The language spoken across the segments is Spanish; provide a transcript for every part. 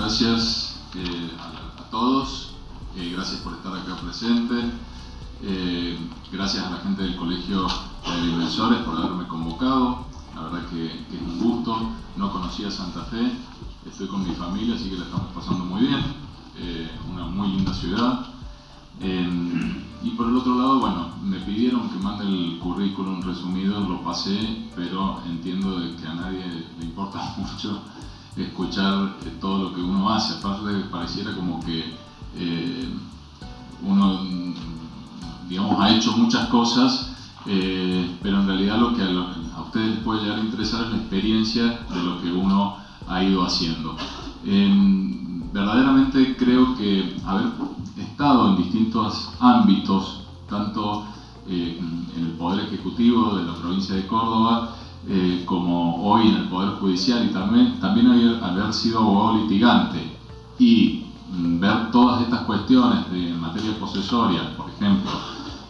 gracias a todos, gracias por estar acá presente, gracias a la gente del Colegio de Agrimensores por haberme convocado. La verdad que es un gusto. No conocía Santa Fe, estoy con mi familia, así que la estamos pasando muy bien, una muy linda ciudad. Y por el otro lado, bueno, me pidieron que mande el currículum resumido, lo pasé, pero entiendo de que a nadie le importa mucho escuchar todo lo que uno hace. Aparte, pareciera como que uno, digamos, ha hecho muchas cosas, pero en realidad lo que a ustedes les puede llegar a interesar es la experiencia de lo que uno ha ido haciendo. Verdaderamente creo que haber estado en distintos ámbitos, tanto en el Poder Ejecutivo de la provincia de Córdoba, como hoy en el Poder Judicial, y también haber sido abogado litigante y ver todas estas cuestiones de materia posesoria, por ejemplo,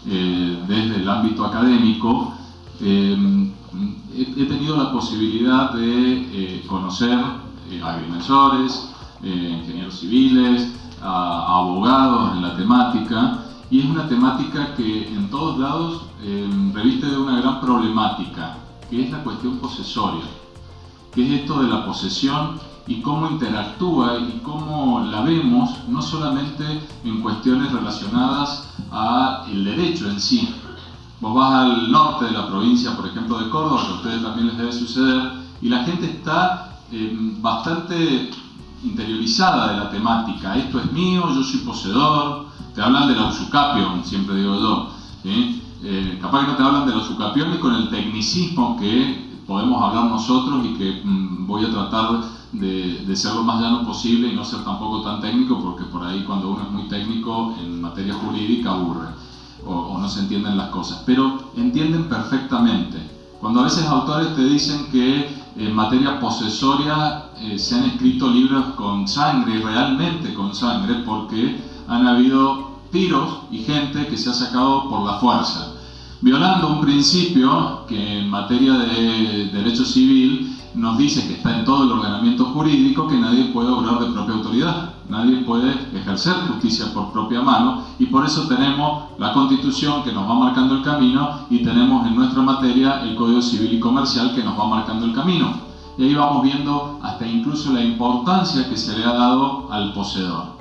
desde el ámbito académico, he tenido la posibilidad de conocer agrimensores, ingenieros civiles, abogados en la temática, y es una temática que en todos lados reviste de una gran problemática, que es la cuestión posesoria, que es esto de la posesión y cómo interactúa y cómo la vemos no solamente en cuestiones relacionadas al derecho en sí. Vos vas al norte de la provincia, por ejemplo de Córdoba, que a ustedes también les debe suceder, y la gente está bastante interiorizada de la temática. Esto es mío, yo soy poseedor. Te hablan de la usucapión, siempre digo yo, ¿sí? Capaz que no te hablan de la usucapión ni con el tecnicismo que podemos hablar nosotros, y que voy a tratar de ser lo más llano posible y no ser tampoco tan técnico, porque por ahí cuando uno es muy técnico en materia jurídica aburre o no se entienden las cosas, pero entienden perfectamente. Cuando a veces autores te dicen que en materia posesoria se han escrito libros con sangre, realmente con sangre, porque han habido tiros y gente que se ha sacado por la fuerza, violando un principio que en materia de derecho civil nos dice, que está en todo el ordenamiento jurídico, que nadie puede obrar de propia autoridad, nadie puede ejercer justicia por propia mano, y por eso tenemos la Constitución que nos va marcando el camino, y tenemos en nuestra materia el Código Civil y Comercial que nos va marcando el camino. Y ahí vamos viendo hasta incluso la importancia que se le ha dado al poseedor.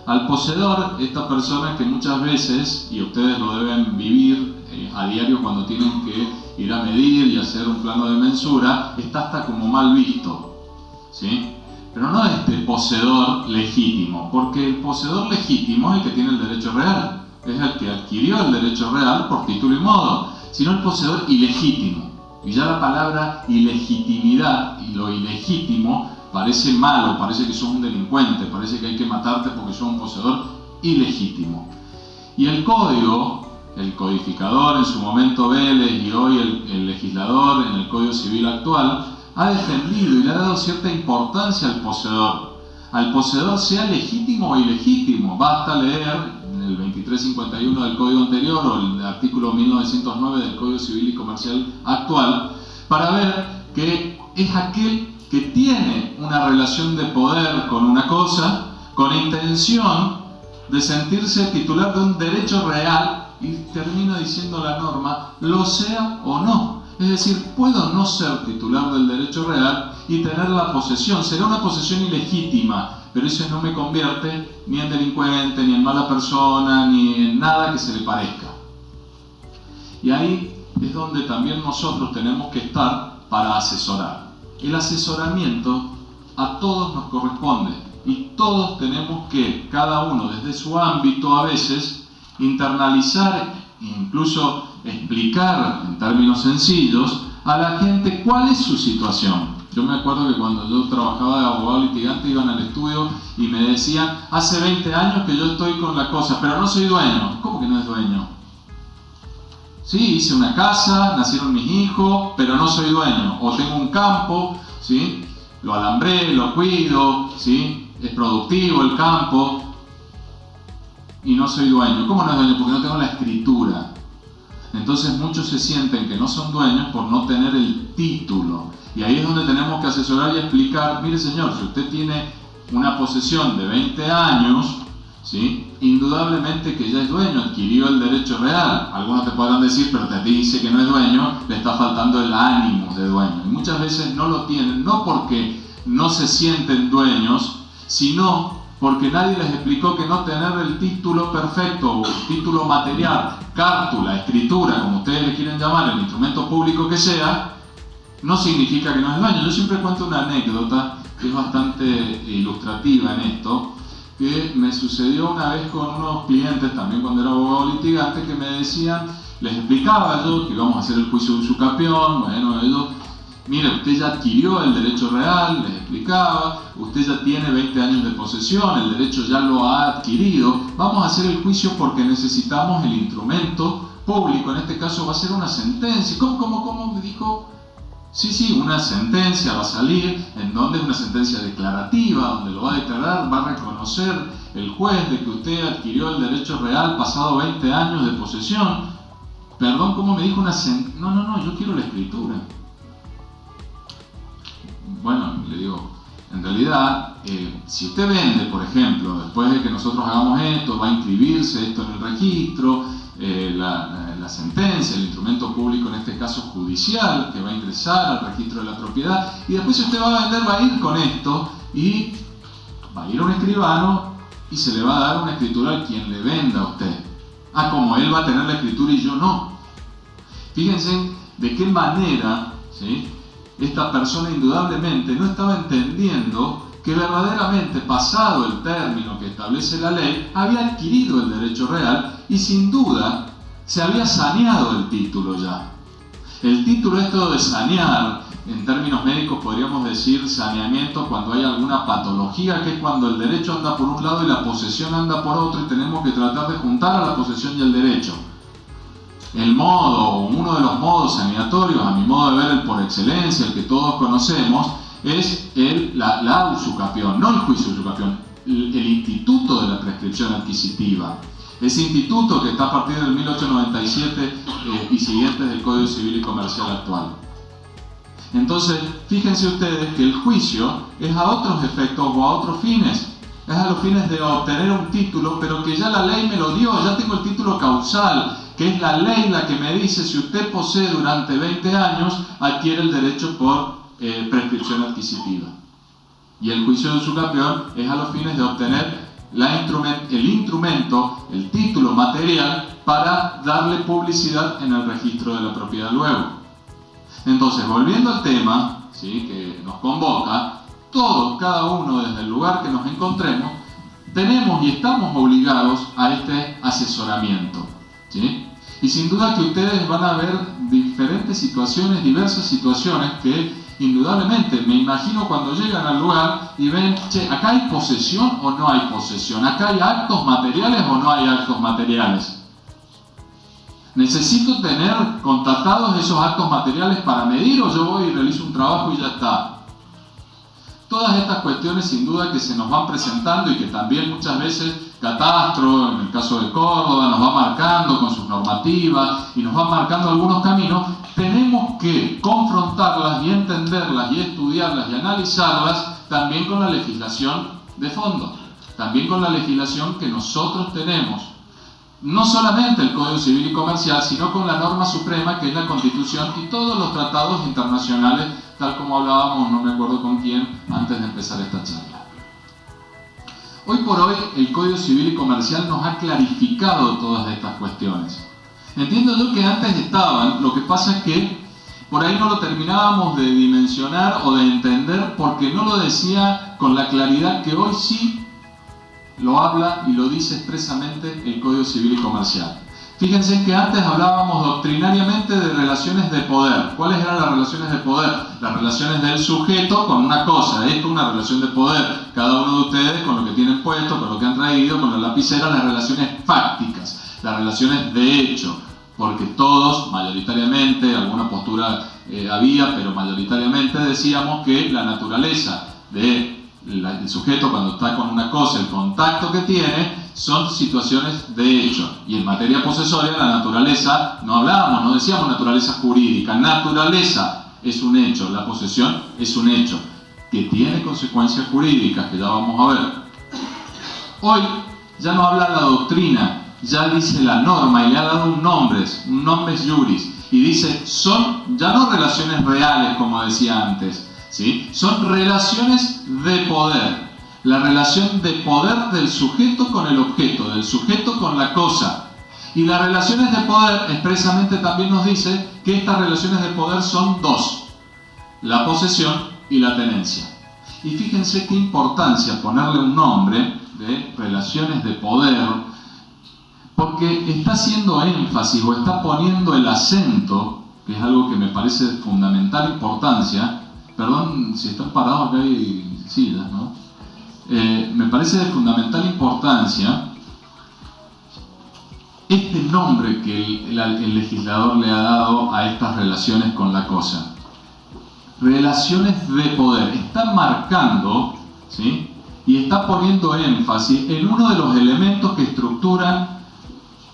Al poseedor, esta persona que muchas veces, y ustedes lo deben vivir a diario cuando tienen que ir a medir y hacer un plano de mensura, está hasta como mal visto, ¿sí? Pero no este poseedor legítimo, porque el poseedor legítimo es el que tiene el derecho real, es el que adquirió el derecho real por título y modo, sino el poseedor ilegítimo. Y ya la palabra ilegitimidad y lo ilegítimo parece malo, parece que sos un delincuente, parece que hay que matarte porque sos un poseedor ilegítimo. Y el código, el codificador en su momento Vélez, y hoy el legislador en el Código Civil actual, ha defendido y le ha dado cierta importancia al poseedor sea legítimo o ilegítimo. Basta leer el 2351 del Código anterior o el artículo 1909 del Código Civil y Comercial actual para ver que es aquel que tiene una relación de poder con una cosa, con intención de sentirse titular de un derecho real, y termina diciendo la norma, lo sea o no. Es decir, puedo no ser titular del derecho real y tener la posesión. Será una posesión ilegítima, pero eso no me convierte ni en delincuente, ni en mala persona, ni en nada que se le parezca. Y ahí es donde también nosotros tenemos que estar para asesorar. El asesoramiento a todos nos corresponde, y todos tenemos que, cada uno desde su ámbito a veces, internalizar e incluso explicar en términos sencillos a la gente cuál es su situación. Yo me acuerdo que cuando yo trabajaba de abogado litigante iban al estudio y me decían, hace 20 años que yo estoy con la cosa, pero no soy dueño. ¿Cómo que no es dueño? Sí, hice una casa, nacieron mis hijos, pero no soy dueño. O tengo un campo, ¿sí? Lo alambré, lo cuido, ¿sí? Es productivo el campo, y no soy dueño. ¿Cómo no es dueño? Porque no tengo la escritura. Entonces muchos se sienten que no son dueños por no tener el título. Y ahí es donde tenemos que asesorar y explicar, mire señor, si usted tiene una posesión de 20 años, ¿sí? Indudablemente que ya es dueño, adquirió el derecho real. Algunos te podrán decir, pero te dice que no es dueño, le está faltando el ánimo de dueño. Y muchas veces no lo tienen, no porque no se sienten dueños, sino porque nadie les explicó que no tener el título perfecto, o el título material, cártula, escritura, como ustedes le quieren llamar, el instrumento público que sea, no significa que no es dueño. Yo siempre cuento una anécdota que es bastante ilustrativa en esto, que me sucedió una vez con unos clientes, también cuando era abogado litigante, que me decían, les explicaba yo que íbamos a hacer el juicio de usucapión. Bueno, ellos, mire, usted ya adquirió el derecho real, les explicaba, usted ya tiene 20 años de posesión, el derecho ya lo ha adquirido, vamos a hacer el juicio porque necesitamos el instrumento público, en este caso va a ser una sentencia. ¿Cómo? Me dijo, sí, una sentencia va a salir, en donde es una sentencia declarativa, donde lo va a declarar, va a reconocer el juez de que usted adquirió el derecho real pasado 20 años de posesión. Perdón, ¿cómo me dijo una sentencia? No, yo quiero la escritura. Bueno, le digo, en realidad, si usted vende, por ejemplo, después de que nosotros hagamos esto, va a inscribirse esto en el registro, la sentencia, el instrumento público, en este caso judicial, que va a ingresar al registro de la propiedad, y después si usted va a vender, va a ir con esto, y va a ir a un escribano, y se le va a dar una escritura a quien le venda a usted. Como él va a tener la escritura y yo no. Fíjense de qué manera, ¿sí?, esta persona indudablemente no estaba entendiendo que verdaderamente, pasado el término que establece la ley, había adquirido el derecho real y sin duda se había saneado el título ya. El título, esto de sanear, en términos médicos podríamos decir saneamiento cuando hay alguna patología, que es cuando el derecho anda por un lado y la posesión anda por otro, y tenemos que tratar de juntar a la posesión y el derecho. El modo, uno de los modos saneatorios, a mi modo de ver, el por excelencia, el que todos conocemos, es la usucapión, no el juicio de usucapión, el instituto de la prescripción adquisitiva. Ese instituto que está a partir del 1897 y siguientes del Código Civil y Comercial actual. Entonces, fíjense ustedes que el juicio es a otros efectos o a otros fines. Es a los fines de obtener un título, pero que ya la ley me lo dio, ya tengo el título causal, que es la ley la que me dice si usted posee durante 20 años, adquiere el derecho por prescripción adquisitiva. Y el juicio de usucapión es a los fines de obtener el instrumento, el título material, para darle publicidad en el registro de la propiedad luego. Entonces, volviendo al tema, ¿sí?, que nos convoca, todos, cada uno desde el lugar que nos encontremos, tenemos y estamos obligados a este asesoramiento, ¿sí? Y sin duda que ustedes van a ver diferentes situaciones, diversas situaciones que indudablemente, me imagino cuando llegan al lugar y ven, acá hay posesión o no hay posesión, acá hay actos materiales o no hay actos materiales. ¿Necesito tener contratados esos actos materiales para medir, o yo voy y realizo un trabajo y ya está? Todas estas cuestiones sin duda que se nos van presentando y que también muchas veces Catastro, en el caso de Córdoba, nos va marcando con sus normativas y nos va marcando algunos caminos, tenemos que confrontarlas y entenderlas y estudiarlas y analizarlas también con la legislación de fondo, también con la legislación que nosotros tenemos. No solamente el Código Civil y Comercial, sino con la norma suprema que es la Constitución y todos los tratados internacionales, tal como hablábamos, no me acuerdo con quién, antes de empezar esta charla. Hoy por hoy el Código Civil y Comercial nos ha clarificado todas estas cuestiones. Entiendo yo que antes estaban, lo que pasa es que por ahí no lo terminábamos de dimensionar o de entender porque no lo decía con la claridad que hoy sí lo habla y lo dice expresamente el Código Civil y Comercial. Fíjense que antes hablábamos doctrinariamente de relaciones de poder. ¿Cuáles eran las relaciones de poder? Las relaciones del sujeto con una cosa. Esto es una relación de poder. Cada uno de ustedes con lo que tienen puesto, con lo que han traído, con la lapicera, las relaciones fácticas, las relaciones de hecho. Porque todos, mayoritariamente, alguna postura había, pero mayoritariamente decíamos que la naturaleza del sujeto cuando está con una cosa, el contacto que tiene, son situaciones de hecho. Y en materia posesoria, la naturaleza, no hablábamos, no decíamos naturaleza jurídica, naturaleza es un hecho, la posesión es un hecho. que tiene consecuencias jurídicas, que ya vamos a ver. Hoy ya no habla la doctrina, ya dice la norma y le ha dado un nombre juris, y dice, son ya no relaciones reales como decía antes, ¿sí? Son relaciones de poder, la relación de poder del sujeto con el objeto, del sujeto con la cosa. Y las relaciones de poder expresamente también nos dice que estas relaciones de poder son dos, la posesión y la tenencia. Y fíjense qué importancia ponerle un nombre de relaciones de poder, porque está haciendo énfasis o está poniendo el acento, que es algo que me parece de fundamental importancia. Perdón si están parados, acá hay sillas, ¿no? Me parece de fundamental importancia este nombre que el legislador le ha dado a estas relaciones con la cosa. Relaciones de poder. Está marcando, ¿sí? Y está poniendo énfasis en uno de los elementos que estructuran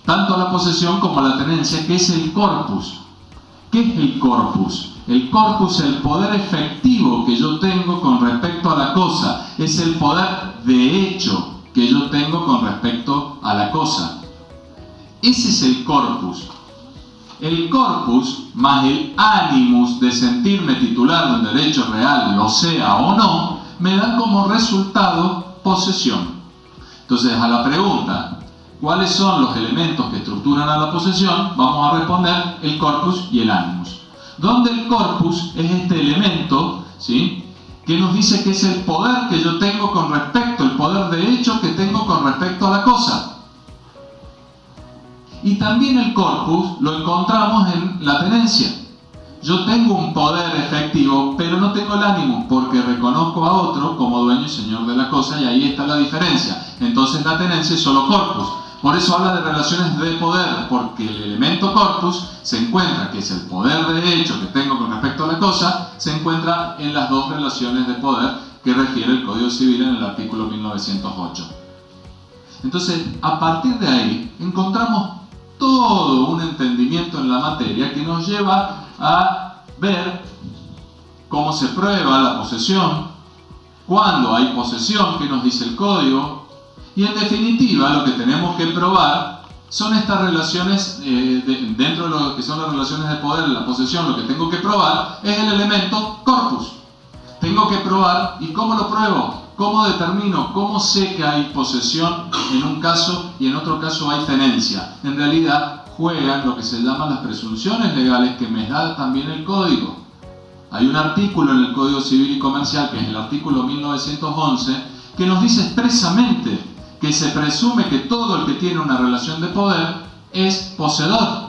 tanto la posesión como la tenencia, que es el corpus. ¿Qué es el corpus? El corpus es el poder efectivo que yo tengo con respecto a la cosa, es el poder de hecho que yo tengo con respecto a la cosa. Ese es el corpus. El corpus más el animus de sentirme titular de un derecho real, lo sea o no, me dan como resultado posesión. Entonces, a la pregunta, ¿cuáles son los elementos que estructuran a la posesión? Vamos a responder el corpus y el animus. Donde el corpus es este elemento, ¿sí?, que nos dice que es el poder que yo tengo con respecto, el poder de hecho que tengo con respecto a la cosa. Y también el corpus lo encontramos en la tenencia. Yo tengo un poder efectivo, pero no tengo el ánimo, porque reconozco a otro como dueño y señor de la cosa, y ahí está la diferencia. Entonces la tenencia es solo corpus. Por eso habla de relaciones de poder, porque el elemento corpus se encuentra, que es el poder de hecho que tengo con respecto a la cosa, se encuentra en las dos relaciones de poder que refiere el Código Civil en el artículo 1908. Entonces, a partir de ahí, encontramos todo un entendimiento en la materia que nos lleva a ver cómo se prueba la posesión, cuándo hay posesión, qué nos dice el código, y en definitiva lo que tenemos que probar son estas relaciones, dentro de lo que son las relaciones de poder en la posesión, lo que tengo que probar es el elemento corpus. Tengo que probar, ¿y cómo lo pruebo? ¿Cómo determino? ¿Cómo sé que hay posesión en un caso y en otro caso hay tenencia? En realidad juegan lo que se llaman las presunciones legales que me da también el código. Hay un artículo en el Código Civil y Comercial, que es el artículo 1911, que nos dice expresamente que se presume que todo el que tiene una relación de poder es poseedor.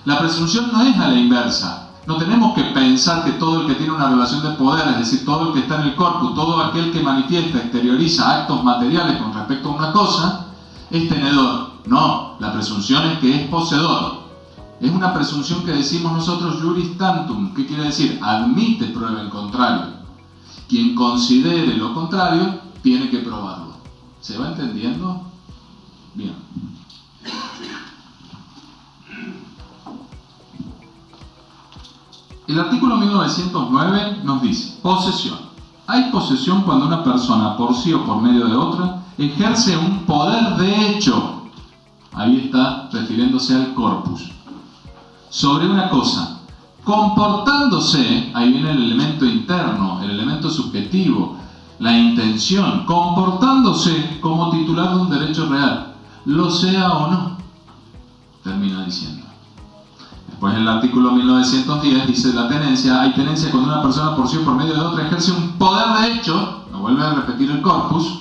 La presunción no es a la inversa. No tenemos que pensar que todo el que tiene una relación de poder, es decir, todo el que está en el corpus, todo aquel que manifiesta, exterioriza actos materiales con respecto a una cosa, es tenedor. No, la presunción es que es poseedor. Es una presunción que decimos nosotros juris tantum. ¿Qué quiere decir? Admite prueba en contrario. Quien considere lo contrario, tiene que probarlo. ¿Se va entendiendo? Bien. El artículo 1909 nos dice, posesión. Hay posesión cuando una persona, por sí o por medio de otra, ejerce un poder de hecho. Ahí está refiriéndose al corpus. Sobre una cosa, comportándose, ahí viene el elemento interno, el elemento subjetivo, la intención, comportándose como titular de un derecho real, lo sea o no, termina diciendo. Después el artículo 1910 dice la tenencia, hay tenencia cuando una persona por sí o por medio de otra ejerce un poder de hecho, me vuelve a repetir el corpus,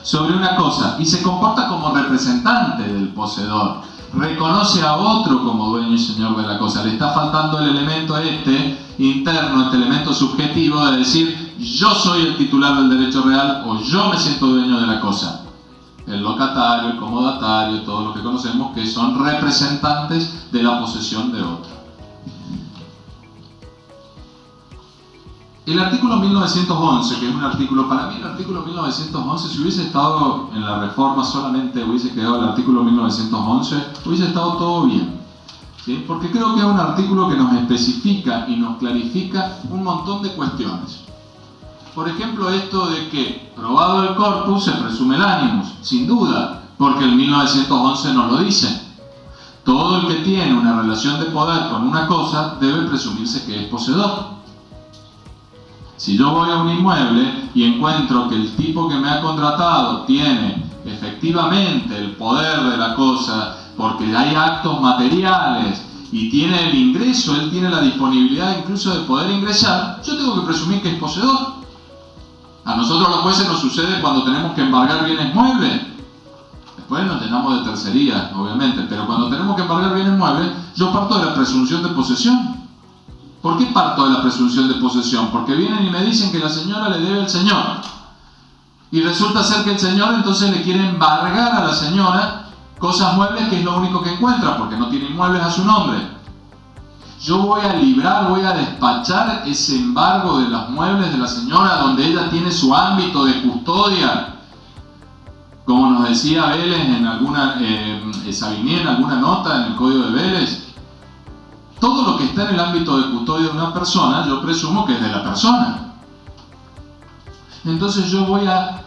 sobre una cosa y se comporta como representante del poseedor, reconoce a otro como dueño y señor de la cosa. Le está faltando el elemento interno, este elemento subjetivo de decir yo soy el titular del derecho real o yo me siento dueño de la cosa. El locatario, el comodatario, todo lo que conocemos que son representantes de la posesión de otro. El artículo 1911, que es un artículo, para mí el artículo 1911, si hubiese estado en la reforma solamente hubiese quedado el artículo 1911, hubiese estado todo bien, ¿sí? Porque creo que es un artículo que nos especifica y nos clarifica un montón de cuestiones. Por ejemplo, esto de que probado el corpus se presume el animus, sin duda, porque el 1911 nos lo dice. Todo el que tiene una relación de poder con una cosa debe presumirse que es poseedor. Si yo voy a un inmueble y encuentro que el tipo que me ha contratado tiene efectivamente el poder de la cosa, porque hay actos materiales y tiene el ingreso, él tiene la disponibilidad incluso de poder ingresar, yo tengo que presumir que es poseedor. A nosotros los jueces nos sucede cuando tenemos que embargar bienes muebles. Después nos llenamos de tercería, obviamente, pero cuando tenemos que embargar bienes muebles, yo parto de la presunción de posesión. ¿Por qué parto de la presunción de posesión? Porque vienen y me dicen que la señora le debe al señor. Y resulta ser que el señor entonces le quiere embargar a la señora cosas muebles, que es lo único que encuentra, porque no tiene inmuebles a su nombre. Yo voy a librar, voy a despachar ese embargo de los muebles de la señora, donde ella tiene su ámbito de custodia. Como nos decía Vélez en alguna, Savigny en alguna nota en el Código de Vélez, todo lo que está en el ámbito de custodia de una persona, yo presumo que es de la persona. Entonces yo voy a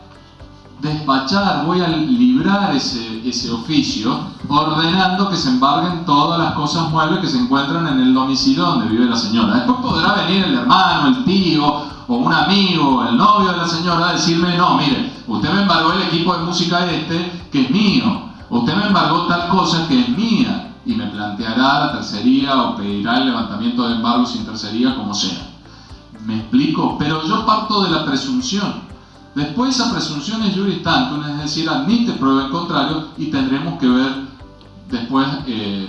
despachar, voy a librar ese oficio, ordenando que se embarguen todas las cosas muebles que se encuentran en el domicilio donde vive la señora. Después podrá venir el hermano, el tío, o un amigo, el novio de la señora, a decirme, no, mire, usted me embargó el equipo de música que es mío, usted me embargó tal cosa que es mía, y me planteará la tercería o pedirá el levantamiento de embargo sin tercería, como sea. ¿Me explico? Pero yo parto de la presunción. Después esa presunción es juris tantum, es decir, admite prueba en contrario, y tendremos que ver después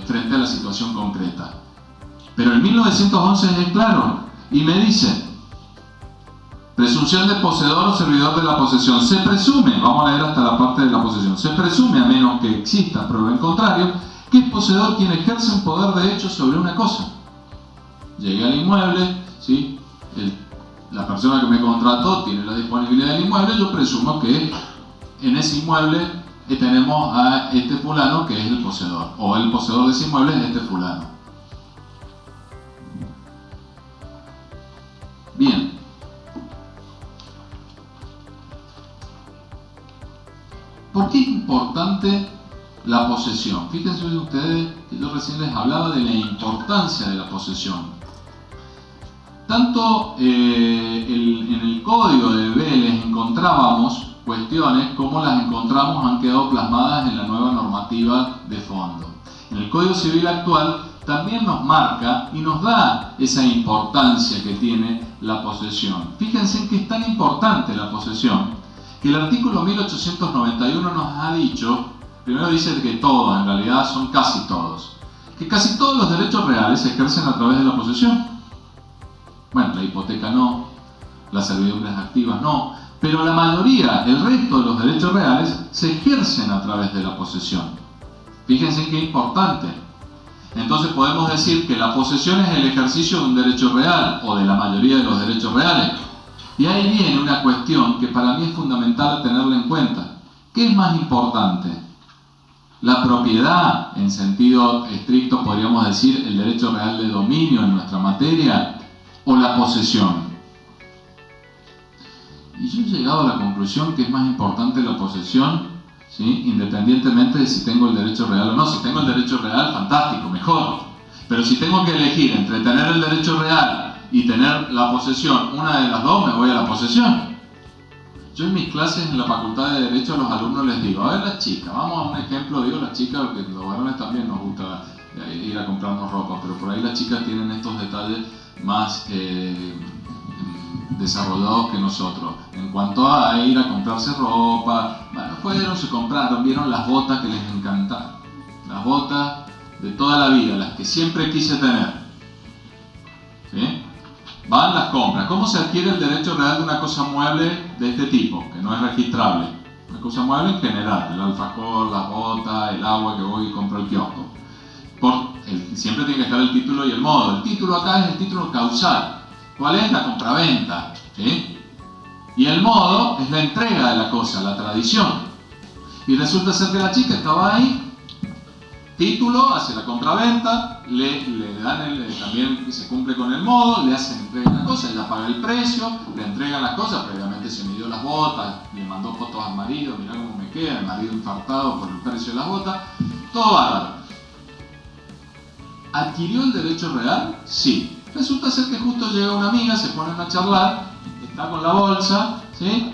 frente a la situación concreta. Pero el 1911 es claro y me dice: presunción de poseedor o servidor de la posesión. Se presume, vamos a leer hasta la parte de la posesión, se presume, a menos que exista prueba en contrario, que es poseedor quien ejerce un poder de hecho sobre una cosa. Llegué al inmueble, ¿sí? La persona que me contrató tiene la disponibilidad del inmueble, yo presumo que en ese inmueble tenemos a este fulano que es el poseedor, o el poseedor de ese inmueble es este fulano. Bien. ¿Por qué es importante la posesión? Fíjense ustedes que yo recién les hablaba de la importancia de la posesión. Tanto en el Código de Vélez encontrábamos cuestiones como las encontramos han quedado plasmadas en la nueva normativa de fondo. En el Código Civil actual también nos marca y nos da esa importancia que tiene la posesión. Fíjense en que es tan importante la posesión que el artículo 1891 nos ha dicho, primero dice que todos, en realidad son casi todos, que casi todos los derechos reales se ejercen a través de la posesión. Bueno, la hipoteca no, las servidumbres activas no, pero la mayoría, el resto de los derechos reales se ejercen a través de la posesión. Fíjense qué importante. Entonces podemos decir que la posesión es el ejercicio de un derecho real, o de la mayoría de los derechos reales. Y ahí viene una cuestión que para mí es fundamental tenerla en cuenta. ¿Qué es más importante? La propiedad, en sentido estricto podríamos decir el derecho real de dominio en nuestra materia, o la posesión. Y yo he llegado a la conclusión que es más importante la posesión, ¿sí? Independientemente de si tengo el derecho real o no. Si tengo el derecho real, fantástico, mejor. Pero si tengo que elegir entre tener el derecho real y tener la posesión, una de las dos, me voy a la posesión. Yo en mis clases en la Facultad de Derecho a los alumnos les digo, a ver las chicas, vamos a un ejemplo, digo las chicas, porque los varones también nos gusta ir a comprarnos ropa, pero por ahí las chicas tienen estos detalles más desarrollados que nosotros. En cuanto a ir a comprarse ropa, bueno, fueron, se compraron, vieron las botas que les encantaron, las botas de toda la vida, las que siempre quise tener, ¿sí? Van, las compras. ¿Cómo se adquiere el derecho real de una cosa mueble de este tipo, que no es registrable? Una cosa mueble en general, el alfajor, las botas, el agua que voy y compro el kiosco. Siempre tiene que estar el título y el modo. El título acá es el título causal. ¿Cuál es? La compraventa, ¿sí? Y el modo es la entrega de la cosa, la tradición. Y resulta ser que la chica estaba ahí título, hace la compraventa, le dan también se cumple con el modo, le hacen entrega la cosa, ella paga el precio, le entregan las cosas, previamente se midió las botas, le mandó fotos al marido, mirá cómo me queda, el marido infartado por el precio de las botas, todo bárbaro. ¿Adquirió el derecho real? Sí. Resulta ser que justo llega una amiga, se ponen a charlar, está con la bolsa, ¿sí?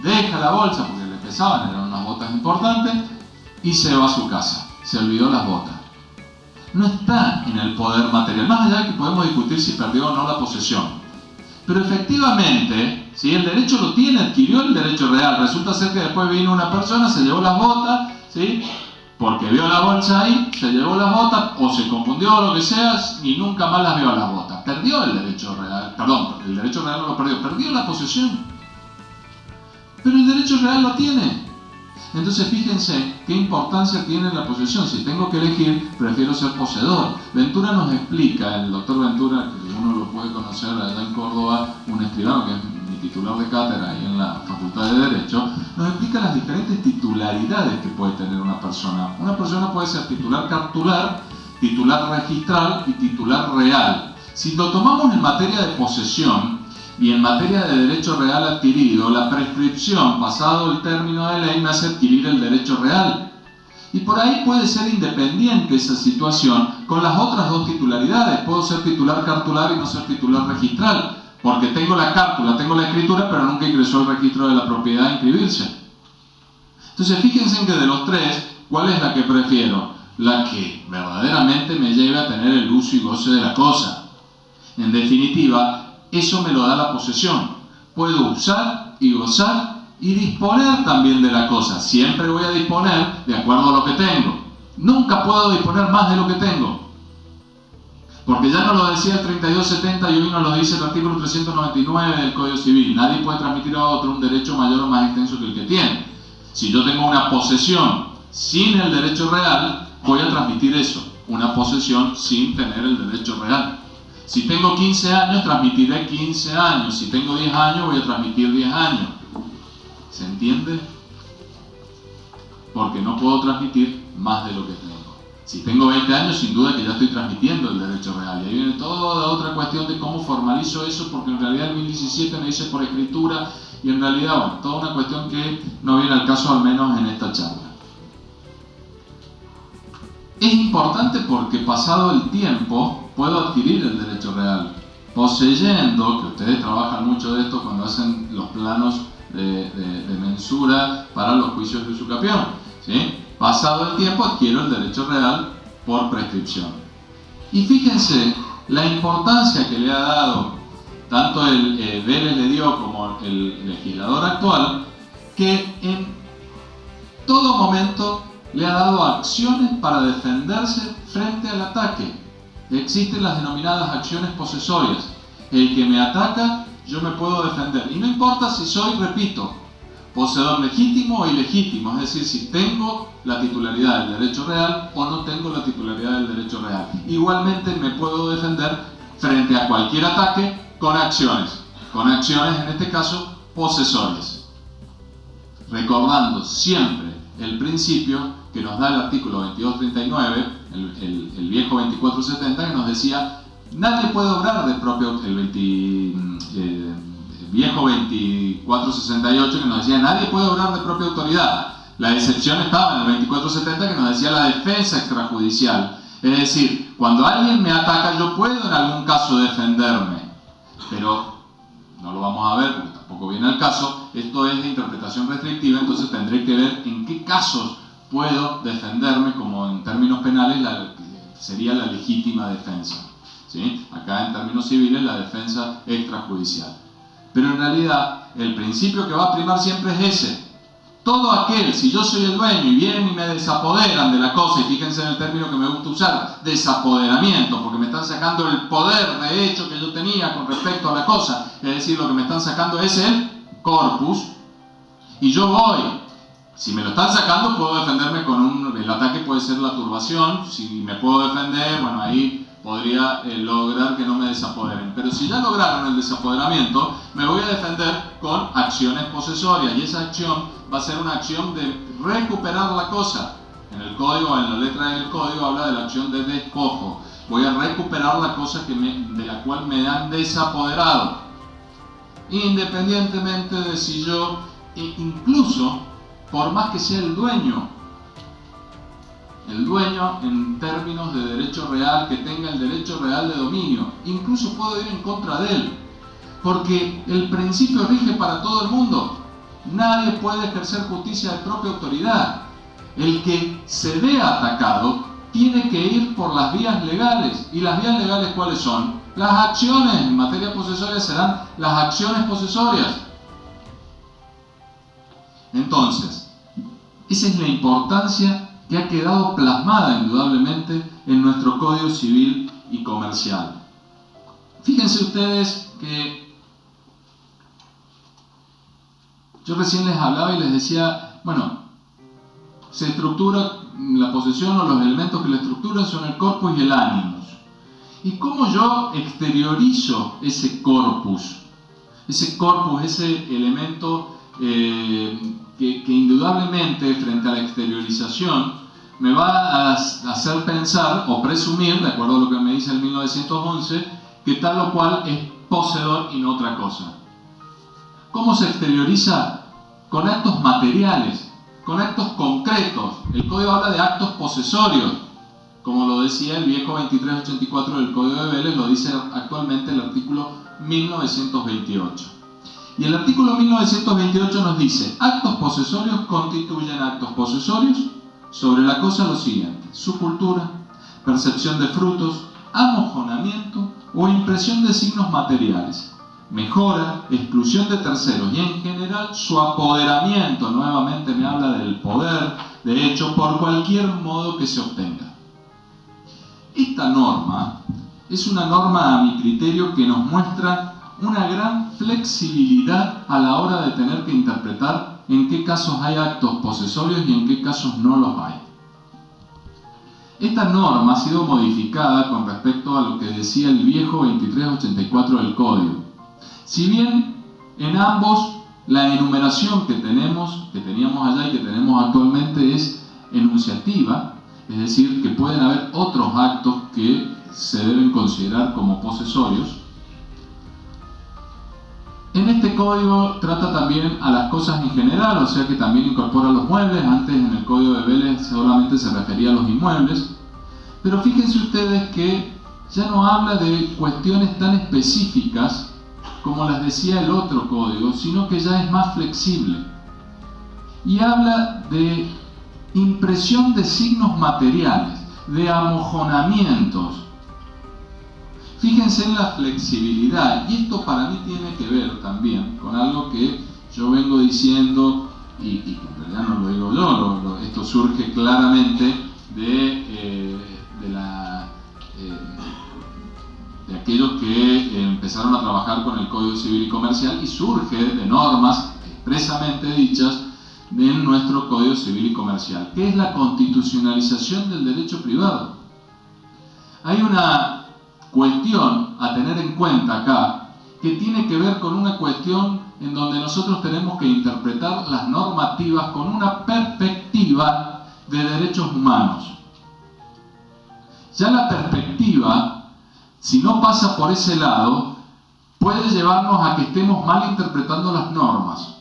Deja la bolsa porque le pesaban, eran unas botas importantes, y se va a su casa. Se olvidó las botas. No está en el poder material, más allá de que podemos discutir si perdió o no la posesión. Pero efectivamente, ¿sí? El derecho lo tiene, adquirió el derecho real. Resulta ser que después vino una persona, se llevó las botas, ¿sí? Porque vio la bolsa ahí, se llevó las botas, o se confundió o lo que sea, y nunca más las vio las botas. Perdió el derecho real, perdón, el derecho real no lo perdió, perdió la posesión. Pero el derecho real lo tiene. Entonces fíjense qué importancia tiene la posesión. Si tengo que elegir, prefiero ser poseedor. Ventura nos explica, el doctor Ventura, que uno lo puede conocer allá en Córdoba, un escribano que es mi titular de cátedra ahí en la Facultad de Derecho, nos explica las diferentes titularidades que puede tener una persona. Una persona puede ser titular cartular, titular registral y titular real. Si lo tomamos en materia de posesión, y en materia de derecho real adquirido, la prescripción, pasado el término de ley, me hace adquirir el derecho real. Y por ahí puede ser independiente esa situación con las otras dos titularidades. Puedo ser titular cartular y no ser titular registral, porque tengo la cártula, tengo la escritura, pero nunca ingresó al registro de la propiedad a inscribirse. Entonces fíjense que de los tres, ¿cuál es la que prefiero? La que verdaderamente me lleve a tener el uso y goce de la cosa. En definitiva, eso me lo da la posesión. Puedo usar y gozar y disponer también de la cosa. Siempre voy a disponer de acuerdo a lo que tengo. Nunca puedo disponer más de lo que tengo. Porque ya nos lo decía el 3270 y hoy nos lo dice el artículo 399 del Código Civil. Nadie puede transmitir a otro un derecho mayor o más extenso que el que tiene. Si yo tengo una posesión sin el derecho real, voy a transmitir eso. Una posesión sin tener el derecho real. Si tengo 15 años, transmitiré 15 años. Si tengo 10 años, voy a transmitir 10 años. ¿Se entiende? Porque no puedo transmitir más de lo que tengo. Si tengo 20 años, sin duda que ya estoy transmitiendo el derecho real. Y ahí viene toda otra cuestión de cómo formalizo eso, porque en realidad el 1017 me dice por escritura, y en realidad, bueno, toda una cuestión que no viene al caso, al menos en esta charla. Es importante porque pasado el tiempo puedo adquirir el derecho real, poseyendo, que ustedes trabajan mucho de esto cuando hacen los planos de mensura para los juicios de usucapión, ¿sí? Pasado el tiempo adquiero el derecho real por prescripción. Y fíjense la importancia que le ha dado tanto el Vélez le dio como el legislador actual, que en todo momento le ha dado acciones para defenderse frente al ataque. Existen las denominadas acciones posesorias. El que me ataca, yo me puedo defender. Y no importa si soy, repito, poseedor legítimo o ilegítimo, es decir, si tengo la titularidad del derecho real o no tengo la titularidad del derecho real. Igualmente me puedo defender frente a cualquier ataque con acciones en este caso posesorias. Recordando siempre el principio que nos da el artículo 2239, el viejo 2470, que nos decía, nadie puede obrar de propio, el viejo 2468, que nos decía, nadie puede obrar de propia autoridad. La excepción estaba en el 2470, que nos decía la defensa extrajudicial. Es decir, cuando alguien me ataca, yo puedo en algún caso defenderme, pero no lo vamos a ver porque tampoco viene al caso. Esto es de interpretación restrictiva, entonces tendré que ver en qué casos puedo defenderme, como en términos penales sería la legítima defensa, ¿sí? Acá en términos civiles la defensa extrajudicial. Pero en realidad el principio que va a primar siempre es ese. Todo aquel, si yo soy el dueño y vienen y me desapoderan de la cosa, y fíjense en el término que me gusta usar, desapoderamiento, porque me están sacando el poder de hecho que yo tenía con respecto a la cosa, es decir, lo que me están sacando es el corpus, y yo voy, si me lo están sacando puedo defenderme con el ataque puede ser la turbación, si me puedo defender, bueno, ahí podría lograr que no me desapoderen. Pero si ya lograron el desapoderamiento, me voy a defender con acciones posesorias, y esa acción va a ser una acción de recuperar la cosa. En el código, en la letra del código, habla de la acción de despojo. Voy a recuperar la cosa de la cual me han desapoderado. Independientemente de si yo, incluso por más que sea el dueño en términos de derecho real, que tenga el derecho real de dominio, incluso puedo ir en contra de él, porque el principio rige para todo el mundo. Nadie puede ejercer justicia de propia autoridad. El que se vea atacado tiene que ir por las vías legales. ¿Y las vías legales cuáles son? Las acciones en materia posesoria serán las acciones posesorias. Entonces, esa es la importancia que ha quedado plasmada indudablemente en nuestro Código Civil y Comercial. Fíjense ustedes que yo recién les hablaba y les decía, bueno, se estructura la posesión, o los elementos que la estructuran son el corpus y el animus. ¿Y cómo yo exteriorizo ese corpus? Ese elemento que indudablemente frente a la exteriorización me va a hacer pensar o presumir, de acuerdo a lo que me dice el 1911, que tal o cual es poseedor y no otra cosa. ¿Cómo se exterioriza? Con actos materiales, con actos concretos. El código habla de actos posesorios, como lo decía el viejo 2384 del Código de Vélez, lo dice actualmente el artículo 1928. Y el artículo 1928 nos dice: actos posesorios constituyen actos posesorios sobre la cosa lo siguiente: su cultura, percepción de frutos, amojonamiento o impresión de signos materiales, mejora, exclusión de terceros y en general su apoderamiento. Nuevamente me habla del poder, de hecho, por cualquier modo que se obtenga. Esta norma es una norma, a mi criterio, que nos muestra una gran flexibilidad a la hora de tener que interpretar en qué casos hay actos posesorios y en qué casos no los hay. Esta norma ha sido modificada con respecto a lo que decía el viejo 2384 del Código. Si bien en ambos la enumeración que teníamos allá y que tenemos actualmente es enunciativa, es decir, que pueden haber otros actos que se deben considerar como posesorios, en este código trata también a las cosas en general, o sea que también incorpora los muebles. Antes en el Código de Vélez solamente se refería a los inmuebles, pero fíjense ustedes que ya no habla de cuestiones tan específicas como las decía el otro código, sino que ya es más flexible y habla de impresión de signos materiales, de amojonamientos. Fíjense en la flexibilidad, y esto para mí tiene que ver también con algo que yo vengo diciendo, y que en realidad no lo digo yo, esto surge claramente de aquellos que empezaron a trabajar con el Código Civil y Comercial, y surge de normas expresamente dichas en nuestro Código Civil y Comercial, que es la constitucionalización del derecho privado. Hay una cuestión a tener en cuenta acá, que tiene que ver con una cuestión en donde nosotros tenemos que interpretar las normativas con una perspectiva de derechos humanos. Ya la perspectiva, si no pasa por ese lado, puede llevarnos a que estemos mal interpretando las normas.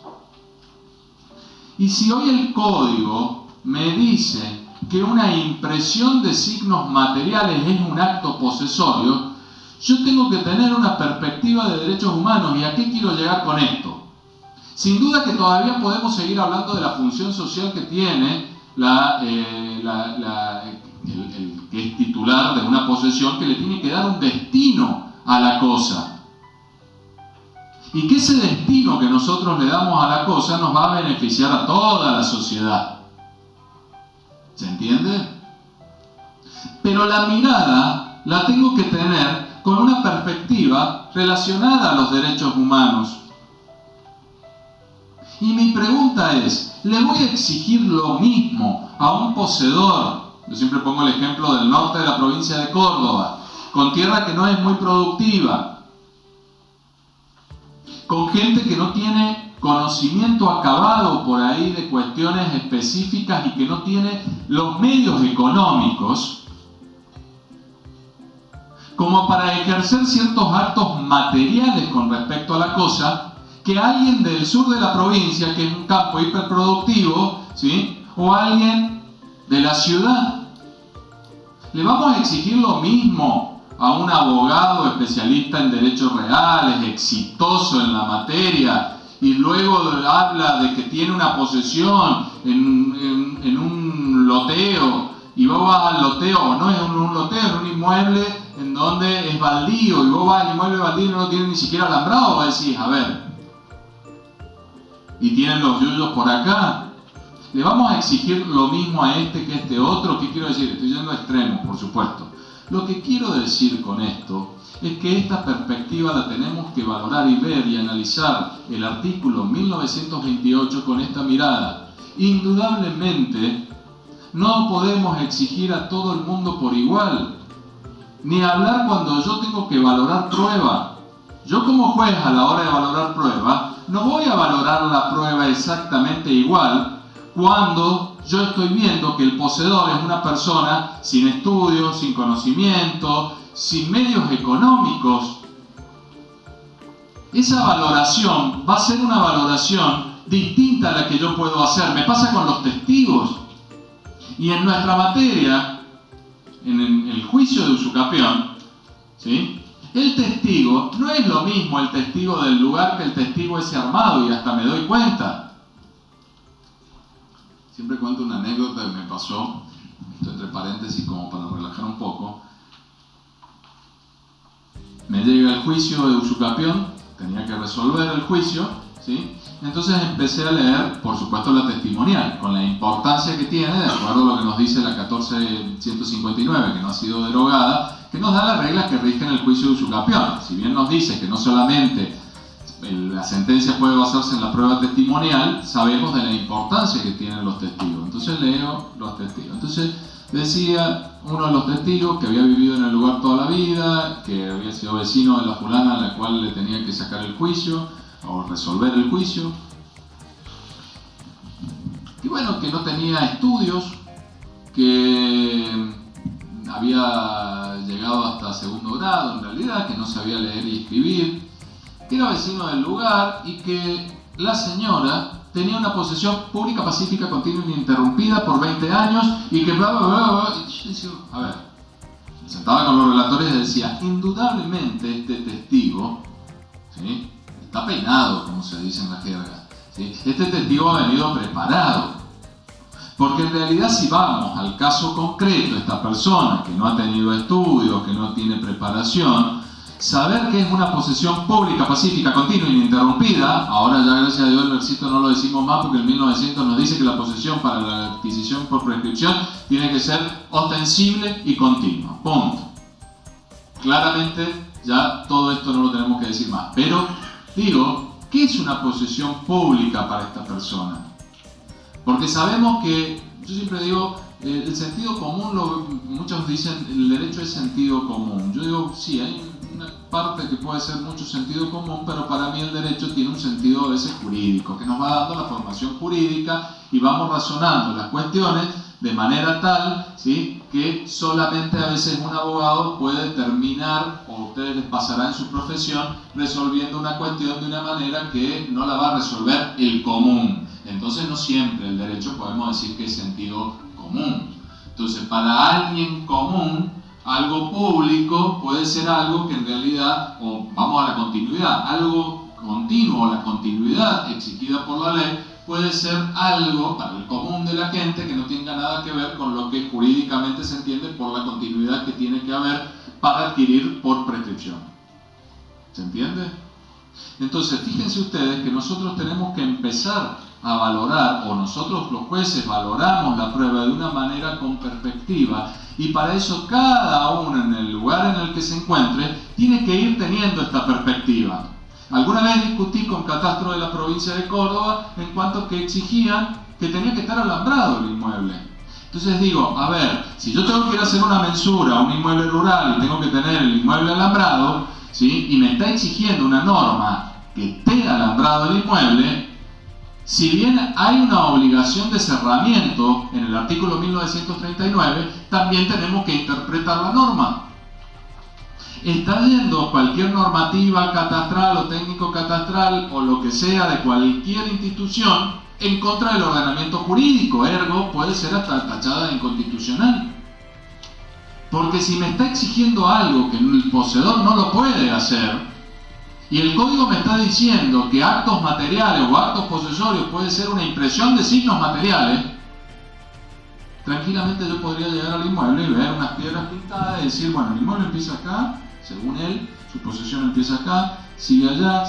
Y si hoy el código me dice que una impresión de signos materiales es un acto posesorio, yo tengo que tener una perspectiva de derechos humanos. ¿Y a qué quiero llegar con esto? Sin duda que todavía podemos seguir hablando de la función social que tiene el que es titular de una posesión, que le tiene que dar un destino a la cosa. Y que ese destino que nosotros le damos a la cosa nos va a beneficiar a toda la sociedad. ¿Se entiende? Pero la mirada la tengo que tener con una perspectiva relacionada a los derechos humanos. Y mi pregunta es, ¿le voy a exigir lo mismo a un poseedor? Yo siempre pongo el ejemplo del norte de la provincia de Córdoba, con tierra que no es muy productiva, con gente que no tiene conocimiento acabado por ahí de cuestiones específicas y que no tiene los medios económicos como para ejercer ciertos actos materiales con respecto a la cosa, que alguien del sur de la provincia, que es un campo hiperproductivo, ¿sí? O alguien de la ciudad. ¿Le vamos a exigir lo mismo a un abogado especialista en derechos reales, exitoso en la materia, y luego habla de que tiene una posesión en un loteo, y vos vas al loteo, o no es un loteo, en un inmueble en donde es baldío, y vos vas al inmueble baldío y no lo tiene ni siquiera alambrado, vos decís, a ver, y tienen los yuyos por acá? ¿Le vamos a exigir lo mismo a este que a este otro? ¿Qué quiero decir? Estoy yendo a extremos, por supuesto. Lo que quiero decir con esto es que esta perspectiva la tenemos que valorar y ver y analizar el artículo 1928 con esta mirada. Indudablemente, no podemos exigir a todo el mundo por igual, ni hablar cuando yo tengo que valorar prueba. Yo como juez, a la hora de valorar prueba, no voy a valorar la prueba exactamente igual cuando yo estoy viendo que el poseedor es una persona sin estudios, sin conocimiento, sin medios económicos. Esa valoración va a ser una valoración distinta a la que yo puedo hacer. Me pasa con los testigos. Y en nuestra materia, en el juicio de usucapión, ¿sí?, el testigo no es lo mismo el testigo del lugar que el testigo ese armado, y hasta me doy cuenta. Siempre cuento una anécdota que me pasó, esto entre paréntesis como para relajar un poco. Me llega el juicio de usucapión, tenía que resolver el juicio, ¿sí? Entonces empecé a leer, por supuesto, la testimonial, con la importancia que tiene, de acuerdo a lo que nos dice la 14159, que no ha sido derogada, que nos da las reglas que rigen el juicio de usucapión. Si bien nos dice que no solamente la sentencia puede basarse en la prueba testimonial, sabemos de la importancia que tienen los testigos. Entonces leo los testigos. Entonces decía uno de los testigos que había vivido en el lugar toda la vida, que había sido vecino de la fulana a la cual le tenía que sacar el juicio o resolver el juicio, y bueno, que no tenía estudios, que había llegado hasta segundo grado en realidad, que no sabía leer y escribir, que era vecino del lugar y que la señora tenía una posesión pública, pacífica, continua e ininterrumpida por 20 años y que bla, bla, bla, bla. Y yo decía, a ver, me sentaba con los relatores y decía, indudablemente este testigo, ¿sí?, está peinado, como se dice en la jerga, ¿sí? Este testigo ha venido preparado. Porque en realidad, si vamos al caso concreto, esta persona que no ha tenido estudios, que no tiene preparación, saber que es una posesión pública, pacífica, continua e ininterrumpida, ahora ya gracias a Dios el versito no lo decimos más porque el 1900 nos dice que la posesión para la adquisición por prescripción tiene que ser ostensible y continua. Punto. Claramente ya todo esto no lo tenemos que decir más. Pero digo, ¿qué es una posesión pública para esta persona? Porque sabemos que, yo siempre digo, el sentido común, muchos dicen el derecho es sentido común. Yo digo, sí, hay una parte que puede ser mucho sentido común, pero para mí el derecho tiene un sentido a veces jurídico, que nos va dando la formación jurídica y vamos razonando las cuestiones de manera tal, ¿sí?, que solamente a veces un abogado puede terminar, o a ustedes les pasará en su profesión, resolviendo una cuestión de una manera que no la va a resolver el común. Entonces no siempre el derecho podemos decir que es sentido común. Entonces para alguien común, algo público puede ser algo que en realidad, o vamos a la continuidad, algo continuo, la continuidad exigida por la ley, puede ser algo para el común de la gente que no tenga nada que ver con lo que jurídicamente se entiende por la continuidad que tiene que haber para adquirir por prescripción. ¿Se entiende? Entonces, fíjense ustedes que nosotros tenemos que empezar a valorar, o nosotros los jueces valoramos la prueba de una manera con perspectiva, y para eso cada uno en el lugar en el que se encuentre tiene que ir teniendo esta perspectiva. Alguna vez discutí con Catastro de la provincia de Córdoba en cuanto que exigían que tenía que estar alambrado el inmueble. Entonces digo, a ver, si yo tengo que ir a hacer una mensura a un inmueble rural y tengo que tener el inmueble alambrado, ¿sí?, y me está exigiendo una norma que esté alambrado el inmueble, si bien hay una obligación de cerramiento en el artículo 1939, también tenemos que interpretar la norma. Está yendo cualquier normativa catastral o técnico catastral o lo que sea de cualquier institución en contra del ordenamiento jurídico, ergo puede ser hasta tachada de inconstitucional. Porque si me está exigiendo algo que el poseedor no lo puede hacer, y el código me está diciendo que actos materiales o actos posesorios puede ser una impresión de signos materiales, tranquilamente yo podría llegar al inmueble y ver unas piedras pintadas y decir, bueno, el inmueble empieza acá, según él, su posesión empieza acá, sigue allá,